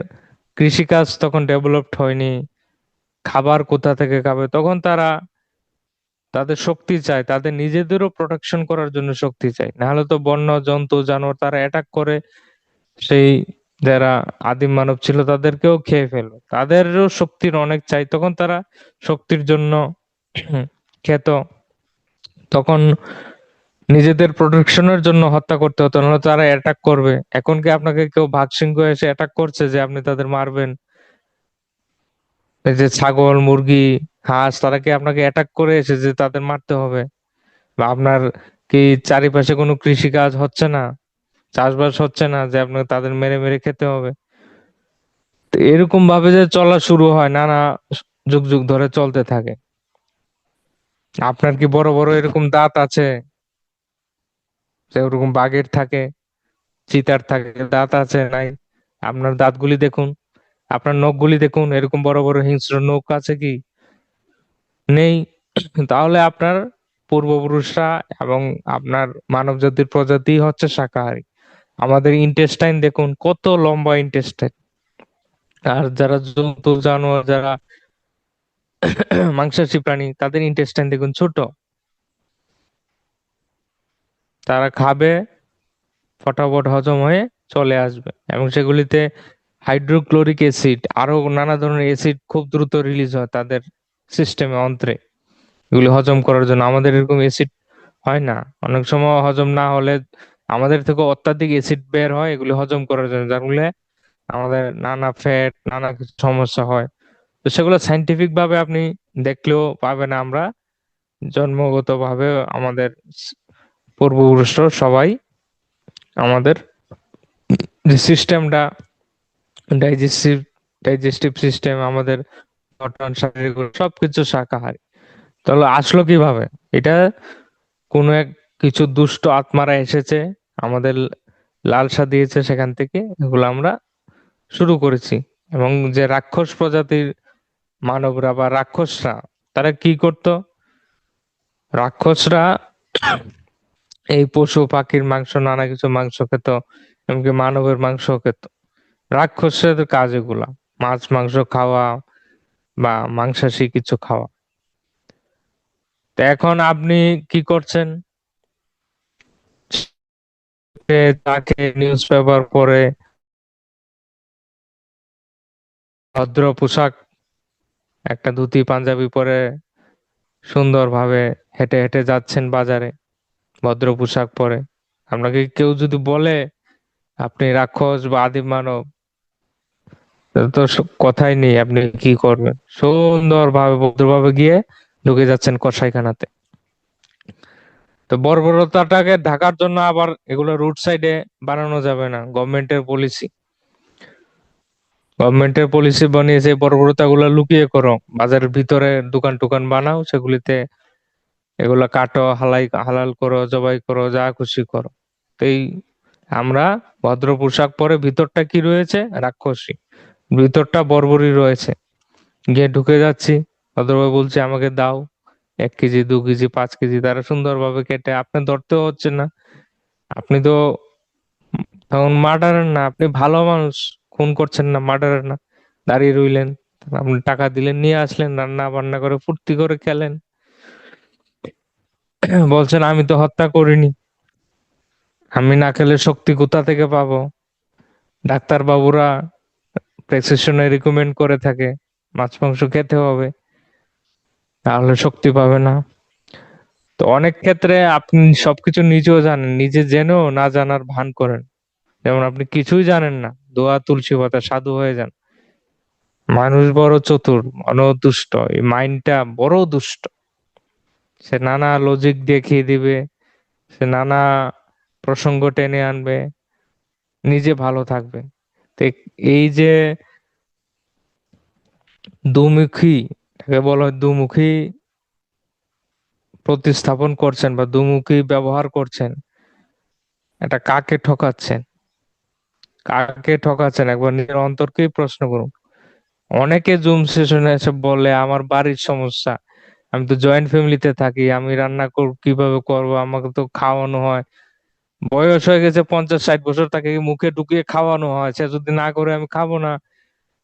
Speaker 1: কৃষিকাজ তখন ডেভেলপড হয়নি, খাবার কোথা থেকে খাবে, তখন তারা তাদের শক্তি চায়, তাদের নিজেদেরও প্রোটেকশন করার জন্য শক্তি চায়, নাহলে তো বন্য জন্তু জানোয়ার তারা অ্যাটাক করে সেই যারা আদিম মানব ছিল তাদেরকেও খেয়ে ফেলো, তাদেরও শক্তির অনেক চাই, তখন তারা শক্তির জন্য খেত। তখন নিজেদের প্রোটেকশনের জন্য হত্যা করতে হতো, নাহলে তারা অ্যাটাক করবে। এখন কি আপনাকে কেউ বাঘ সিংহ এসে অ্যাটাক করছে যে আপনি তাদের মারবেন? এই যে ছাগল মুরগি হাঁস, তারা কি আপনাকে অ্যাটাক করে এসে যে তাদের মারতে হবে? বা আপনার কি চারিপাশে কোনো কৃষি কাজ হচ্ছে না, চাষবাস হচ্ছে না, যে আপনাকে তাদের মেরে মেরে খেতে হবে? তো এরকম ভাবে যে চলা শুরু হয়, নানা যুগ যুগ ধরে চলতে থাকে। আপনার কি বড় বড় এরকম দাঁত আছে যে ওরকম বাঘের থাকে, চিতার থাকে, দাঁত আছে নাই? আপনার দাঁতগুলি দেখুন, আপনার নখগুলি দেখুন, এরকম বড় বড় হিংস্র নখ আছে কি? নেই। তাহলে আপনার পূর্বপুরুষরা এবং আপনার মানব জাতির প্রজাতি হচ্ছে শাকাহারী। আমাদের ইন্টেস্টাইন দেখুন, কত লম্বা ইন্টেস্টাইন। আর যারা জন্তু জানোয়ার, যারা মাংসাশী প্রাণী, তাদের ইন্টেস্টাইন দেখুন ছোট। তারা খাবে, ফটাফট হজম হয়ে চলে আসবে, এবং সেগুলিতে হাইড্রোক্লোরিক অ্যাসিড আরো নানা ধরনের অ্যাসিড খুব দ্রুত রিলিজ হয় তাদের সিস্টেমে, অন্ত্রে। এগুলি হজম করার জন্য আমাদের এরকম অ্যাসিড হয় না। অনেক সময় হজম না হলে আমাদের থেকে অত্যাধিক অ্যাসিড বের হয় এগুলি হজম করার জন্য, যার ফলে আমাদের নানা ফ্যাট, নানা কিছু সমস্যা হয়। তো সেগুলো সাইন্টিফিক ভাবে আপনি দেখলেও পাবেন। আমরা জন্মগত ভাবে আমাদের পূর্বপুরুষরা সবাই, আমাদের যে সিস্টেমটা, ডাইজেস্টিভ ডাইজেস্টিভ সিস্টেম, আমাদের গঠন, শারীরিক গঠন, সবকিছু শাকাহারী। তাহলে আসলো কিভাবে? এটা কোনো এক কিছু দুষ্ট আত্মারা এসেছে, আমাদের লালসা দিয়েছে, সেখান থেকে এগুলো আমরা শুরু করেছি। এবং যে রাক্ষস প্রজাতির মানবরা বা রাক্ষসরা, তারা কি করত? রাক্ষসরা এই পশু পাখির মাংস, নানা কিছু মাংস খেত, এমনকি মানবের মাংস খেত। রাক্ষসের কাজ এগুলা, মাছ মাংস খাওয়া বা মাংসাশী কিছু খাওয়া। তো এখন আপনি কি করছেন? সে তাকে নিউজ পেপার পরে, ভদ্র পোশাক, একটা ধুতি পাঞ্জাবি পরে সুন্দরভাবে হেঁটে হেঁটে যাচ্ছেন বাজারে, ভদ্র পোশাক পরে। আপনাকে কেউ যদি বলে আপনি রাক্ষস বা আদিম মানব, তো কথাই নেই, আপনি কি করবেন? সুন্দরভাবে ভদ্রভাবে গিয়ে ঢুকে যাচ্ছেন কসাইখানাতে। তো বর্বরতাটাকে ঢাকার জন্য আবার এগুলো রুট সাইডে বানানো যাবে না, গভর্নমেন্টের পলিসি বানিয়েছে বর্বরতা গুলো লুকিয়ে করো, বাজারের ভিতরে দোকান টোকান বানাও, সেগুলিতে এগুলা কাটো, হালাল করো, জবাই করো, যা খুশি করো। তো এই আমরা ভদ্র পোশাক পরে ভিতরটা কি রয়েছে? রাক্ষসী, ভিতরটা বর্বরী রয়েছে। গিয়ে ঢুকে যাচ্ছি, ভদ্রভাবে বলছি আমাকে দাও 1 কেজি, 2 কেজি, 5 কেজি, তারা সুন্দরভাবে কেটে, আপনি ধরতেও হচ্ছে না। আপনি তো তখন মার্ডারার না, আপনি ভালো মানুষ, খুন করছেন না, মার্ডারার না। দাঁড়িয়ে রইলেন, আপনি টাকা দিলেন, নিয়ে আসলেন, রান্না বান্না করে ফুর্তি করে খেলেন। বলছেন আমি তো হত্যা করিনি, আমি না খেলে শক্তি কোথা থেকে পাবো? ডাক্তার বাবুরা প্রেসক্রিপশনে রিকমেন্ড করে থাকে মাছ মাংস খেতে হবে, তাহলে শক্তি পাবে না। তো অনেক ক্ষেত্রে আপনি সবকিছু নিজেও জানেন, নিজে জেনেও না জানার ভান করেন। যেমন আপনি কিছুই জানেন না, দোয়া তুলসী পাতা সাধু হয়ে যান। মানুষ বড় চতুর, মনও দুষ্ট, এই মাইন্ডটা বড় দুষ্ট। সে নানা লজিক দেখিয়ে দিবে, সে নানা প্রসঙ্গ টেনে আনবে, নিজে ভালো থাকবে। তো এই যে দুমুখী, এটাকে বলা হয় দুমুখী প্রতিস্থাপন করছেন বা দুমুখী ব্যবহার করছেন, এটা কাকে ঠকাচ্ছেন? কাকে ঠকাচ্ছেন একবার নিজের অন্তরকেই প্রশ্ন করুন। অনেকে জুম সেশনে এসে বলে আমার বাড়ির সমস্যা, আমি তো জয়েন্ট ফ্যামিলিতে থাকি, আমি রান্না কিভাবে করব, আমাকে তো খাওয়ানো হয়। বয়স হয়ে গেছে 50-60 বছর, তাকে কি মুখে ঢুকিয়ে খাওয়ানো হয়? সে যদি না করে আমি খাবো না,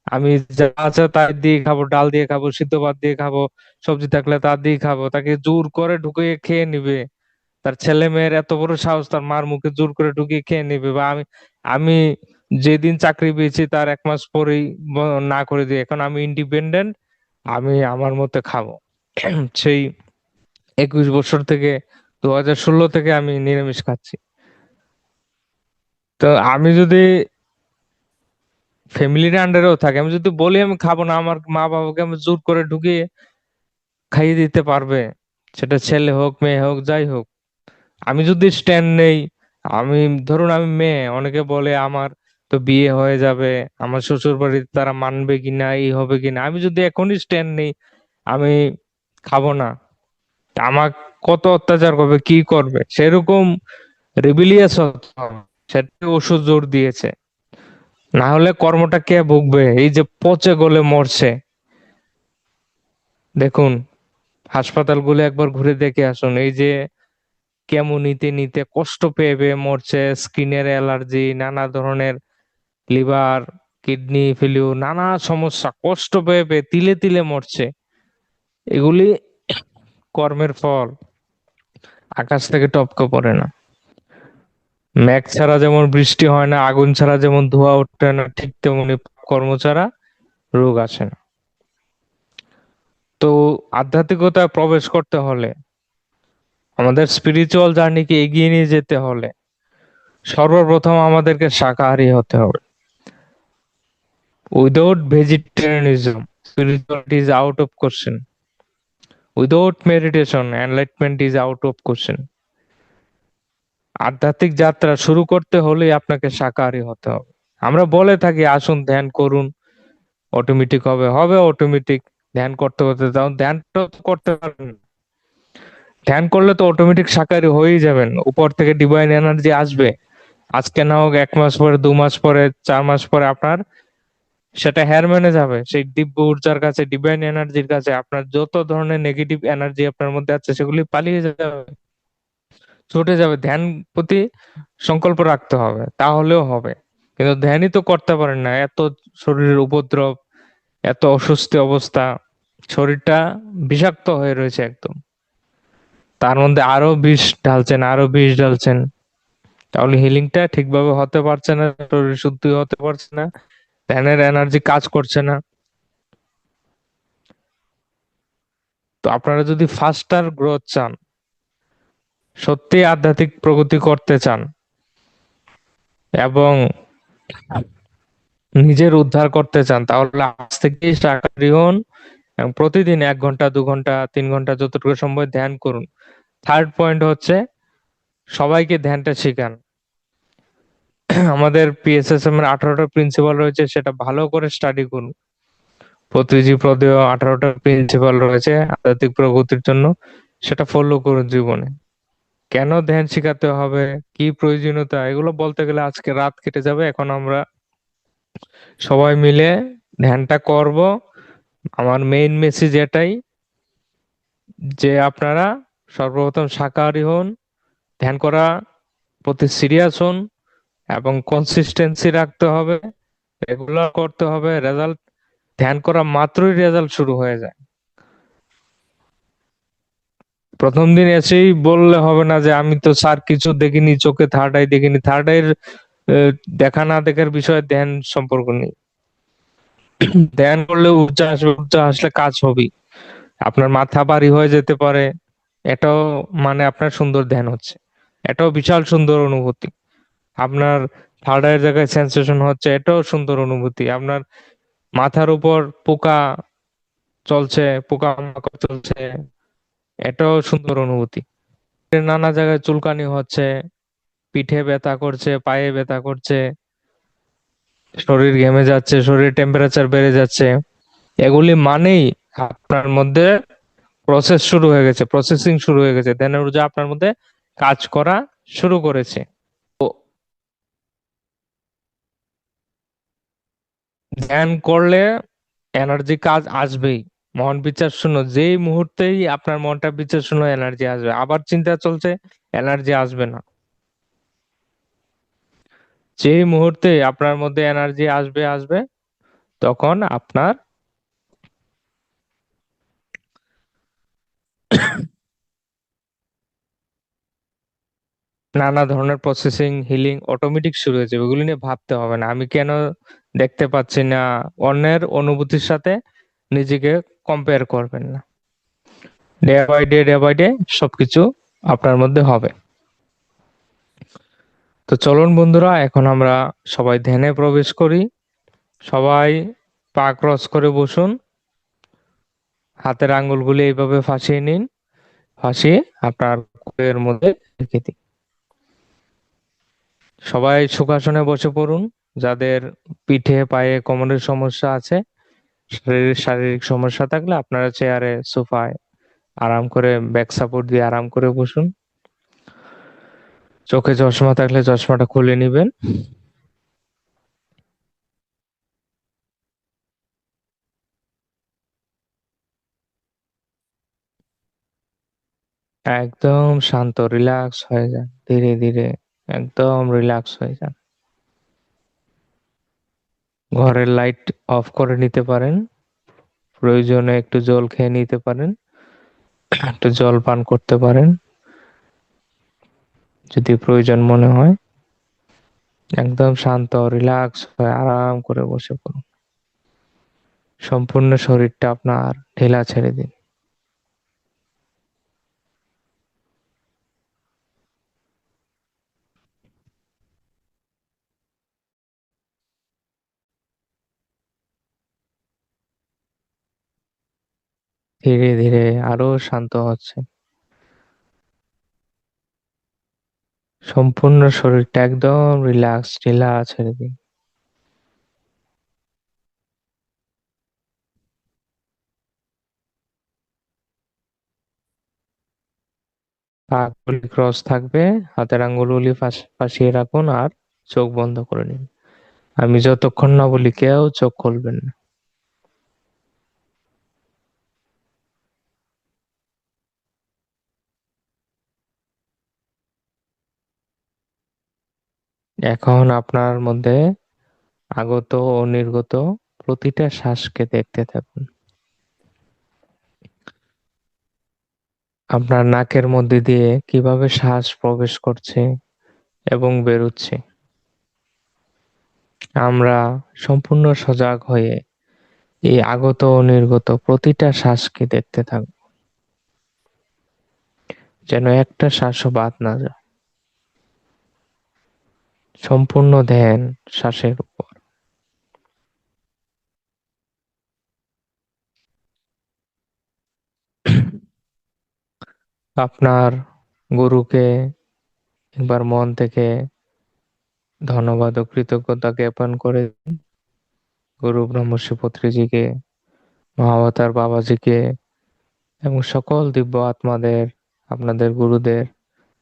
Speaker 1: আমি যা আছে তাই দিয়ে খাবো, ডাল দিয়ে খাবো, সিদ্ধ ভাত দিয়ে খাবো, সবজি থাকলে তা দিয়ে খাবো, তাকে জোর করে ঢুকিয়ে খেয়ে নিবে? তার ছেলে মেয়ের এত বড় সাহস, তার মার মুখে জোর করে ঢুকিয়ে খেয়ে নিবে? বা আমি আমি যেদিন চাকরি পেয়েছি তার 1 মাস পরেই না করে দিই, এখন আমি ইন্ডিপেন্ডেন্ট, আমি আমার মতে খাবো। সেই 21 বছর থেকে, 2016 থেকে আমি নিরামিষ খাচ্ছি। তো আমি যদি ফ্যামিলির আন্ডারেও থাকি, আমি যদি বলি আমি খাবো না, আমার মা বাবাকে আমি জোর করে ঢুকিয়ে খাইয়ে দিতে পারবে, সেটা ছেলে হোক মেয়ে হোক যাই হোক। আমি যদি স্ট্যান্ড নেই, আমি ধরুন আমি মেয়ে, অনেকে বলে আমার তো বিয়ে হয়ে যাবে, আমার শ্বশুর বাড়িতে তারা মানবে কিনা, এই হবে কিনা, আমি যদি এখনই স্ট্যান্ড নেই, আমি খাবো না, আমার কত অত্যাচার করবে, কি করবে, সেরকম রেবিলিয়াস হতে হবে। সেটা ওষুধ জোর দিয়েছে, না হলে কর্মটা কে ভুগবে? এই যে পচে গলে মরছে, দেখুন হাসপাতালগুলো একবার ঘুরে দেখে আসুন, এই যে কেমো নিতে নিতে কষ্ট পেয়ে পেয়ে মরছে, স্কিনের অ্যালার্জি, নানা ধরনের লিভার, কিডনি ফেলিউর, নানা সমস্যা, কষ্ট পেয়ে পেয়ে তিলে তিলে মরছে। এগুলি কর্মের ফল, আকাশ থেকে টপকে পড়ে না। মেঘ ছাড়া যেমন বৃষ্টি হয় না, আগুন ছাড়া যেমন ধোঁয়া ওঠে না, ঠিক তেমনি কর্ম ছাড়া রোগ আসে না। তো আধ্যাত্মিকতায় প্রবেশ করতে হলে, আমাদের স্পিরিচুয়াল জার্নিকে এগিয়ে নিয়ে যেতে হলে, সর্বপ্রথম আমাদেরকে শাকাহারী হতে হবে। Without vegetarianism spirituality is out of question. Without meditation enlightenment is out of question. আধ্যাত্মিক যাত্রা শুরু করতে হলেই আপনাকে শাকাহারী হতে হবে। আমরা বলে থাকি আসুন ধ্যান করুন, অটোমেটিক হবে, হবে অটোমেটিক। ধ্যান করতে করতে তাও ধ্যান তো করতে পারবেন না। ধ্যান করলে তো অটোমেটিক শাকাহারী হয়েই যাবেন, উপর থেকে ডিভাইন এনার্জি আসবে। আজকে না হোক 1 মাস পরে, 2 মাস পরে, 4 মাস পরে আপনার সেটা হের মেনে যাবে। সেই দিব্য ঊর্জার কাছে, ডিভাইন এনার্জির কাছে আপনার যত ধরনের নেগেটিভ এনার্জি আপনার মধ্যে আছে সেগুলি পালিয়ে যাবে, ছুটে যাবে। ধ্যান প্রতি সংকল্প রাখতে হবে, তাহলেও হবে। কিন্তু ধ্যানই তো করতে পারেন না, এত শরীরের উপদ্রব, এত অসুস্থ অবস্থা, শরীরটা বিষাক্ত হয়ে রয়েছে একদম, তার মধ্যে আরো বিষ ঢালছেন, আরো বিষ ঢালছেন, তাহলে হিলিংটা ঠিকভাবে হতে পারছে না, শরীর শুদ্ধি হতে পারছে না, ধ্যানের এনার্জি কাজ করছে না। তো আপনারা যদি ফাস্টার গ্রোথ চান, সত্যি আধ্যাত্মিক প্রগতি করতে চান, এবং নিজের উদ্ধার করতে চান তাহলে আজ থেকেই শাকাহারী হন এবং প্রতিদিন 1 ঘন্টা 2 ঘন্টা 3 ঘন্টা যতটুকু সময় ধ্যান করুন। থার্ড পয়েন্ট হচ্ছে সবাইকে ধ্যানটা শেখান। আমাদের পিএসএসএম এর 18টা প্রিন্সিপাল রয়েছে, সেটা ভালো করে স্টাডি করুন। প্রতিটি পদেও 18টা প্রিন্সিপাল রয়েছে আধ্যাত্মিক প্রগতির জন্য, সেটা ফলো করুন জীবনে। কেন ধ্যান শিখাতে হবে, কি প্রয়োজনীয়তা, এগুলো বলতে গেলে আজকে রাত কেটে যাবে। এখন আমরা সবাই মিলে ধ্যানটা করব। আমার মেইন মেসেজ এটাই যে আপনারা সর্বপ্রথম শাকাহারী হন, ধ্যান করা প্রতি সিরিয়াস হন এবং কনসিস্টেন্সি রাখতে হবে, রেগুলার করতে হবে। রেজাল্ট ধ্যান করা মাত্রই রেজাল্ট শুরু হয়ে যায়। প্রথম দিন এসেই বললে হবে না যে আমি তো স্যার কিছু দেখিনি, চোখে থার্ড আই দেখিনি। থার্ড আইয়ের দেখা না দেখার বিষয়ে ধ্যান সম্পর্ক নেই। ধ্যান করলে উচ্চাস আসবে, উচ্চাস আসলে কাজ হবেই। আপনার মাথা ভারী হয়ে যেতে পারে, এটাও মানে আপনার সুন্দর ধ্যান হচ্ছে, এটাও বিশাল সুন্দর অনুভূতি। আপনার থার্ড আইয়ের জায়গায় সেন্সেশন হচ্ছে, এটাও সুন্দর অনুভূতি। আপনার মাথার উপর পোকা চলছে, পোকা মাকড় চলছে, এটাও সুন্দর অনুভূতি। নানা জায়গায় চুলকানি হচ্ছে, পিঠে ব্যথা করছে, পায়ে ব্যথা করছে, শরীর ঘেমে যাচ্ছে, শরীর টেম্পারেচার বেড়ে যাচ্ছে, এগুলি মানেই আপনার মধ্যে প্রসেস শুরু হয়ে গেছে, প্রসেসিং শুরু হয়ে গেছে, ধ্যানের ঊর্জা আপনার মধ্যে কাজ করা শুরু করেছে। তো ধ্যান করলে এনার্জি কাজ আসবেই। মন বিচার শূন্য, যেই মুহূর্তেই আপনার মনটা বিচার শূন্য, এনার্জি আসবে। আবার চিন্তা চলছে, এনার্জি আসবে না। যেই মুহূর্তে আপনার মধ্যে এনার্জি আসবে আসবে, তখন আপনার নানা ধরনের প্রসেসিং হিলিং অটোমেটিক শুরু হয়ে যাবে। ওগুলো নিয়ে ভাবতে হবে না, আমি কেন দেখতে পাচ্ছি না, অন্যের অনুভূতির সাথে নিজেকে কম্পেয়ার করবেন না। Day by day, day by day সবকিছু আপনার মধ্যে হবে। তো চলুন বন্ধুরা, এখন আমরা সবাই ধ্যানে প্রবেশ করি। সবাই পা ক্রস করে বসুন, হাতের আঙ্গুলগুলি এইভাবে ফাঁসিয়ে নিন, ফাঁসিয়ে আপনার কোলের মধ্যে রেখে দিন। সবাই সুখাসনে বসে পড়ুন। যাদের পিঠে পায়ে কোমরের সমস্যা আছে, শারীরিক সমস্যা থাকলে আপনারা চেয়ারে সোফায় আরাম করে ব্যাক সাপোর্ট দিয়ে আরাম করে বসুন। চোখে চশমা থাকলে চশমাটা খুলে নিবেন। একদম শান্ত, রিল্যাক্স হয়ে যান ধীরে ধীরে, একদম রিল্যাক্স হয়ে যান। ঘরের লাইট অফ করে নিতে পারেন, প্রয়োজনে একটু জল খেয়ে নিতে পারেন, একটু জল পান করতে পারেন যদি প্রয়োজন মনে হয়। একদম শান্ত রিল্যাক্স হয়ে আরাম করে বসে পড়ুন। সম্পূর্ণ শরীরটা আপনার ঢিলা ছেড়ে দিন। ধীরে ধীরে আরো শান্ত হচ্ছে। সম্পূর্ণ শরীরটা একদম রিল্যাক্স, ঢিলা ছেড়ে দিন। পাগুলি ক্রস থাকবে, হাতের আঙ্গুলগুলি ফাঁসিয়ে রাখুন আর চোখ বন্ধ করে নিন। আমি যতক্ষণ না বলি কেউ চোখ খুলবেন না। এখন আপনার মধ্যে আগত ও নির্গত প্রতিটা শ্বাসকে দেখতে থাকুন। আপনার নাকের মধ্যে দিয়ে কিভাবে শ্বাস প্রবেশ করছে এবং বেরোচ্ছে। আমরা সম্পূর্ণ সজাগ হয়ে এই আগত ও নির্গত প্রতিটা শ্বাসকে দেখতে থাকব, যেন একটা শ্বাসও বাদ না যায়। সম্পূর্ণ ধ্যান শ্বাসের উপর। আপনার গুরুকে একবার মন থেকে ধন্যবাদ ও কৃতজ্ঞতা জ্ঞাপন করে দিন। গুরু ব্রহ্মর্ষি পত্রীজিকে, মহাবতার বাবাজিকে এবং সকল দিব্য আত্মাদের, আপনাদের গুরুদের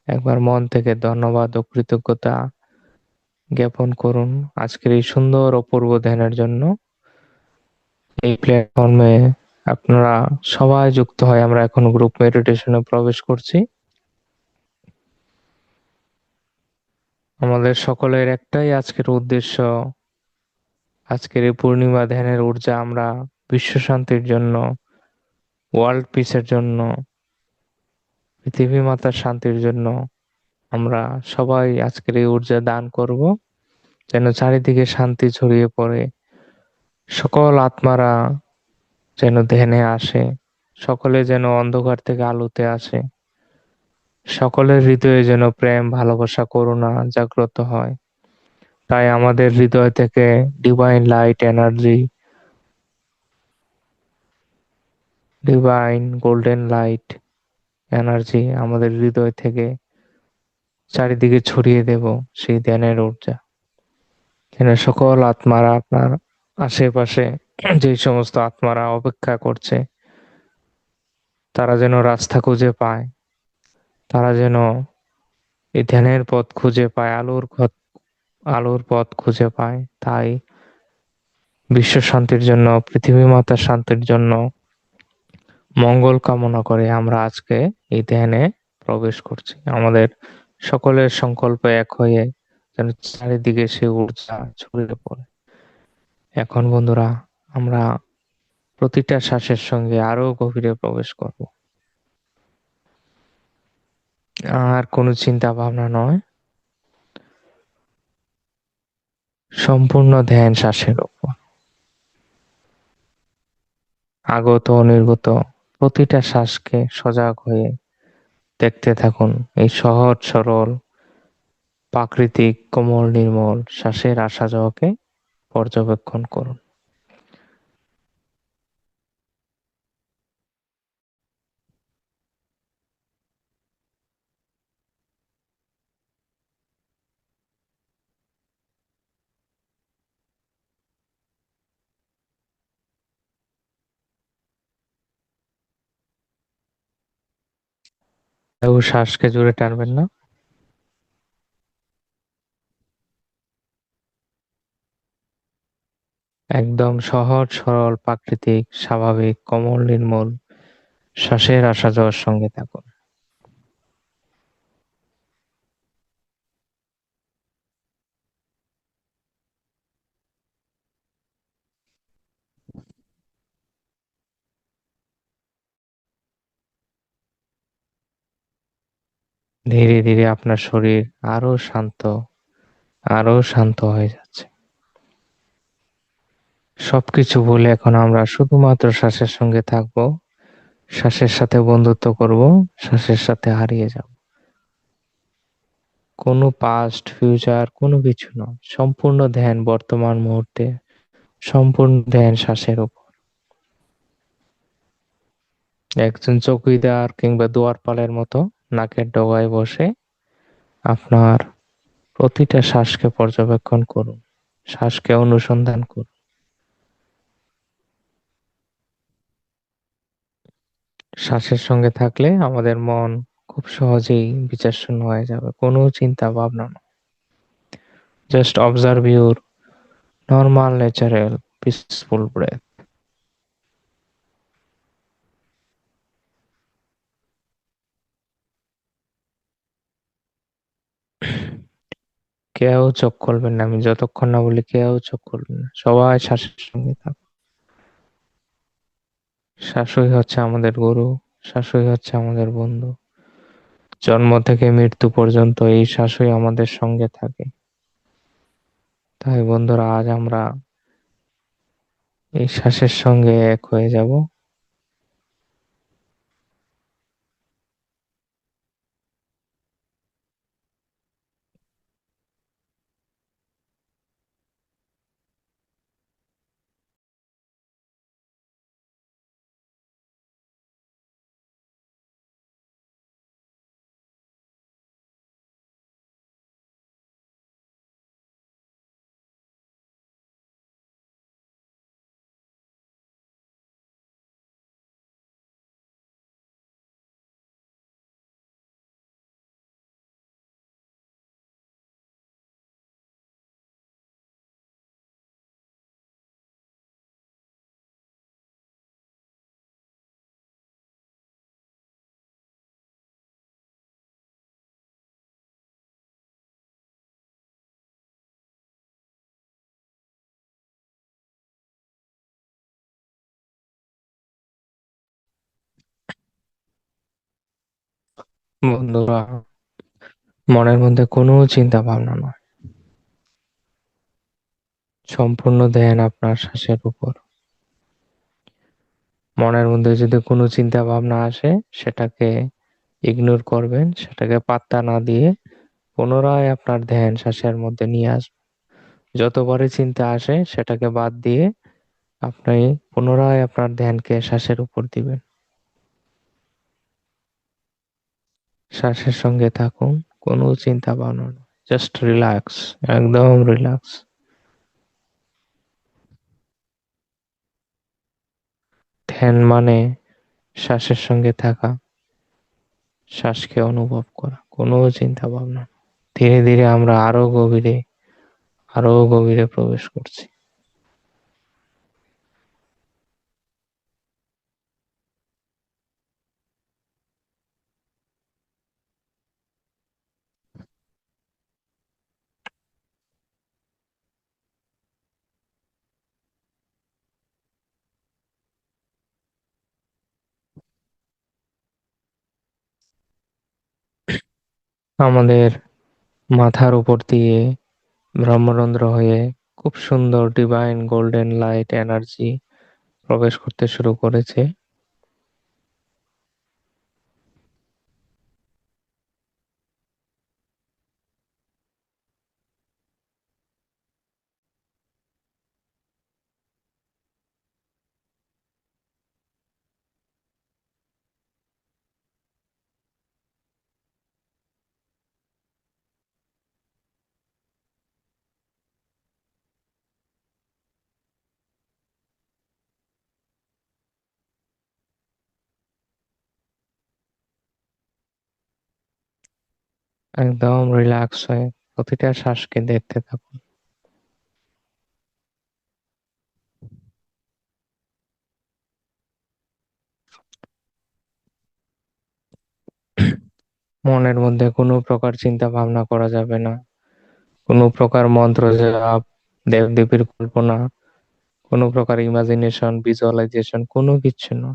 Speaker 1: একবার মন থেকে ধন্যবাদ ও কৃতজ্ঞতা জ্ঞাপন করুন আজকের এই সুন্দর অপূর্ব ধ্যানের জন্য। এই প্ল্যাটফর্মে আপনারা সবাই যুক্ত হয়, আমরা এখন গ্রুপ মেডিটেশনে প্রবেশ করছি। আমাদের সকলের একটাই আজকের উদ্দেশ্য, আজকের এই পূর্ণিমা ধ্যানের ঊর্জা আমরা বিশ্ব শান্তির জন্য, ওয়ার্ল্ড পিসের জন্য, পৃথিবী মাতার শান্তির জন্য আমরা সবাই আজকের এই ঊর্জা দান করব, যেন চারিদিকে শান্তি ছড়িয়ে পড়ে, সকল আত্মারা যেন ধ্যানে আসে, সকলে যেন অন্ধকার থেকে আলোতে আসে, সকলের হৃদয়ে যেন প্রেম, ভালোবাসা, করুণা জাগ্রত হয়। তাই আমাদের হৃদয় থেকে divine light energy, divine golden light energy আমাদের হৃদয় থেকে চারিদিকে ছড়িয়ে দেব সেই ধ্যানের ঊর্জা, যেন সকল আত্মারা আপনার আশেপাশে যে সমস্ত আত্মারা অপেক্ষা করছে তারা যেন রাস্তা খুঁজে পায়, তারা যেন এই ধ্যানের পথ খুঁজে পায়, আলোর পথ খুঁজে পায়। তাই বিশ্ব শান্তির জন্য, পৃথিবী মাতার শান্তির জন্য মঙ্গল কামনা করে আমরা আজকে এই ধ্যানে প্রবেশ করছি। আমাদের সকলের সংকল্প এক হয়ে যেন চারিদিকে সে ঊর্জা ছড়িয়ে পড়ে। এখন বন্ধুরা, আমরা প্রতিটা শ্বাসের সঙ্গে আরো গভীরে প্রবেশ করব। আর কোনো চিন্তা ভাবনা নয়, সম্পূর্ণ ধ্যান শ্বাসের উপর। আগত ও নির্গত প্রতিটা শ্বাসকে সজাগ হয়ে দেখতে থাকুন। এই সহজ সরল প্রাকৃতিক কোমল নির্মল শ্বাসের আসা যাওয়াকে পর্যবেক্ষণ করুন। কেউ শ্বাসকে জোরে টানবেন না। একদম সহজ সরল প্রাকৃতিক স্বাভাবিক কোমল নির্মল শ্বাসের আসা যাওয়ার সঙ্গে থাকুন। ধীরে ধীরে আপনার শরীর আরো শান্ত, আরো শান্ত হয়ে যাচ্ছে। সবকিছু ভুলে এখন আমরা শুধুমাত্র শ্বাসের সঙ্গে থাকবো, শ্বাসের সাথে বন্ধুত্ব করব, শ্বাসের সাথে হারিয়ে যাব। কোনো পাস্ট ফিউচার কোনো কিছু নয়, সম্পূর্ণ ধ্যান বর্তমান মুহূর্তে, সম্পূর্ণ ধ্যান শ্বাসের উপর। একজন চৌকিদার কিংবা দুয়ারপালের মতো নাকের ডগায় বসে আপনার প্রতিটা শ্বাসকে পর্যবেক্ষণ করুন, শ্বাসকে অনুসন্ধান করুন। শ্বাসের সঙ্গে থাকলে আমাদের মন খুব সহজেই বিচার শূন্য হয়ে যাবে, কোনো চিন্তা ভাবনা না। Just observe your normal natural peaceful breath. কেউ চোখ খুলবেন না, আমি যতক্ষণ না বলি কেউ চোখ খুলবেন না, সবাই শ্বাসের সঙ্গে থাকুন। শ্বাসই হচ্ছে আমাদের গুরু, শ্বাসই হচ্ছে আমাদের বন্ধু। জন্ম থেকে মৃত্যু পর্যন্ত এই শ্বাসই আমাদের সঙ্গে থাকে। তাই বন্ধুরা, আজ আমরা এই শ্বাসের সঙ্গে এক হয়ে যাব। বন্ধুরা, মনের মধ্যে কোনো চিন্তা ভাবনা নয়, সম্পূর্ণ ধ্যান আপনার শ্বাসের উপর। মনের মধ্যে যদি কোনো চিন্তা ভাবনা আসে, সেটাকে ইগনোর করবেন, সেটাকে পাত্তা না দিয়ে পুনরায় আপনার ধ্যান শ্বাসের মধ্যে নিয়ে আসবেন। যতবারই চিন্তা আসে সেটাকে বাদ দিয়ে আপনি পুনরায় আপনার ধ্যানকে শ্বাসের উপর দিবেন। শ্বাসের সঙ্গে থাকুন, কোনো চিন্তা ভাবনা নয়, জাস্ট রিল্যাক্স, একদম রিল্যাক্স। ধ্যান মানে শ্বাসের সঙ্গে থাকা, শ্বাসকে অনুভব করা, কোনো চিন্তা ভাবনা না। ধীরে ধীরে আমরা আরো গভীরে প্রবেশ করছি। আমাদের মাথার উপর দিয়ে ব্রহ্মরন্ধ্র হয়ে খুব সুন্দর ডিভাইন গোল্ডেন লাইট এনার্জি প্রবেশ করতে শুরু করেছে। একদম রিল্যাক্স হয়ে প্রতিটা শ্বাসকে দেখতে থাকুন। মনের মধ্যে কোনো প্রকার চিন্তা ভাবনা করা যাবে না, কোনো প্রকার মন্ত্র জপ, দেবদেবীর কল্পনা, কোনো প্রকার ইমাজিনেশন, ভিজুয়ালাইজেশন, কোনো কিছু না।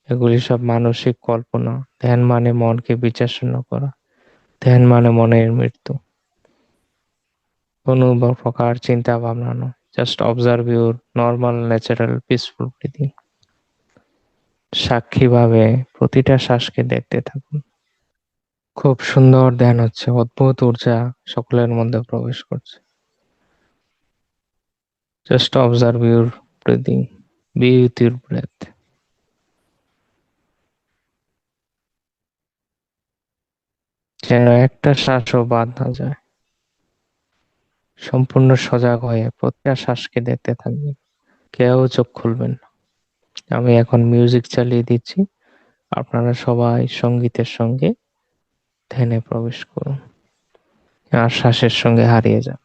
Speaker 1: এগুলি সব মানসিক কল্পনা। ধ্যান মানে মনকে বিচারশূন্য করা, ধ্যান মানে মনের মৃত্যু। কোনো প্রকার চিন্তা ভাবনা নয়, just observe your normal natural peaceful breathing. সাক্ষীভাবে প্রতিটা শ্বাসকে দেখতে থাকুন। খুব সুন্দর ধ্যান হচ্ছে, অদ্ভুত ঊর্জা সকলের মধ্যে প্রবেশ করছে। Just observe your breathing, be with your breath. যেন একটা শ্বাসও বাদ না যায়। সম্পূর্ণ সজাগ হয়ে প্রতিটা শ্বাসকে দেখতে থাকবেন, কেউ চোখ খুলবেন না। আমি এখন মিউজিক চালিয়ে দিচ্ছি, আপনারা সবাই সঙ্গীতের সঙ্গে ধ্যানে প্রবেশ করুন আর শ্বাসের সঙ্গে হারিয়ে যান।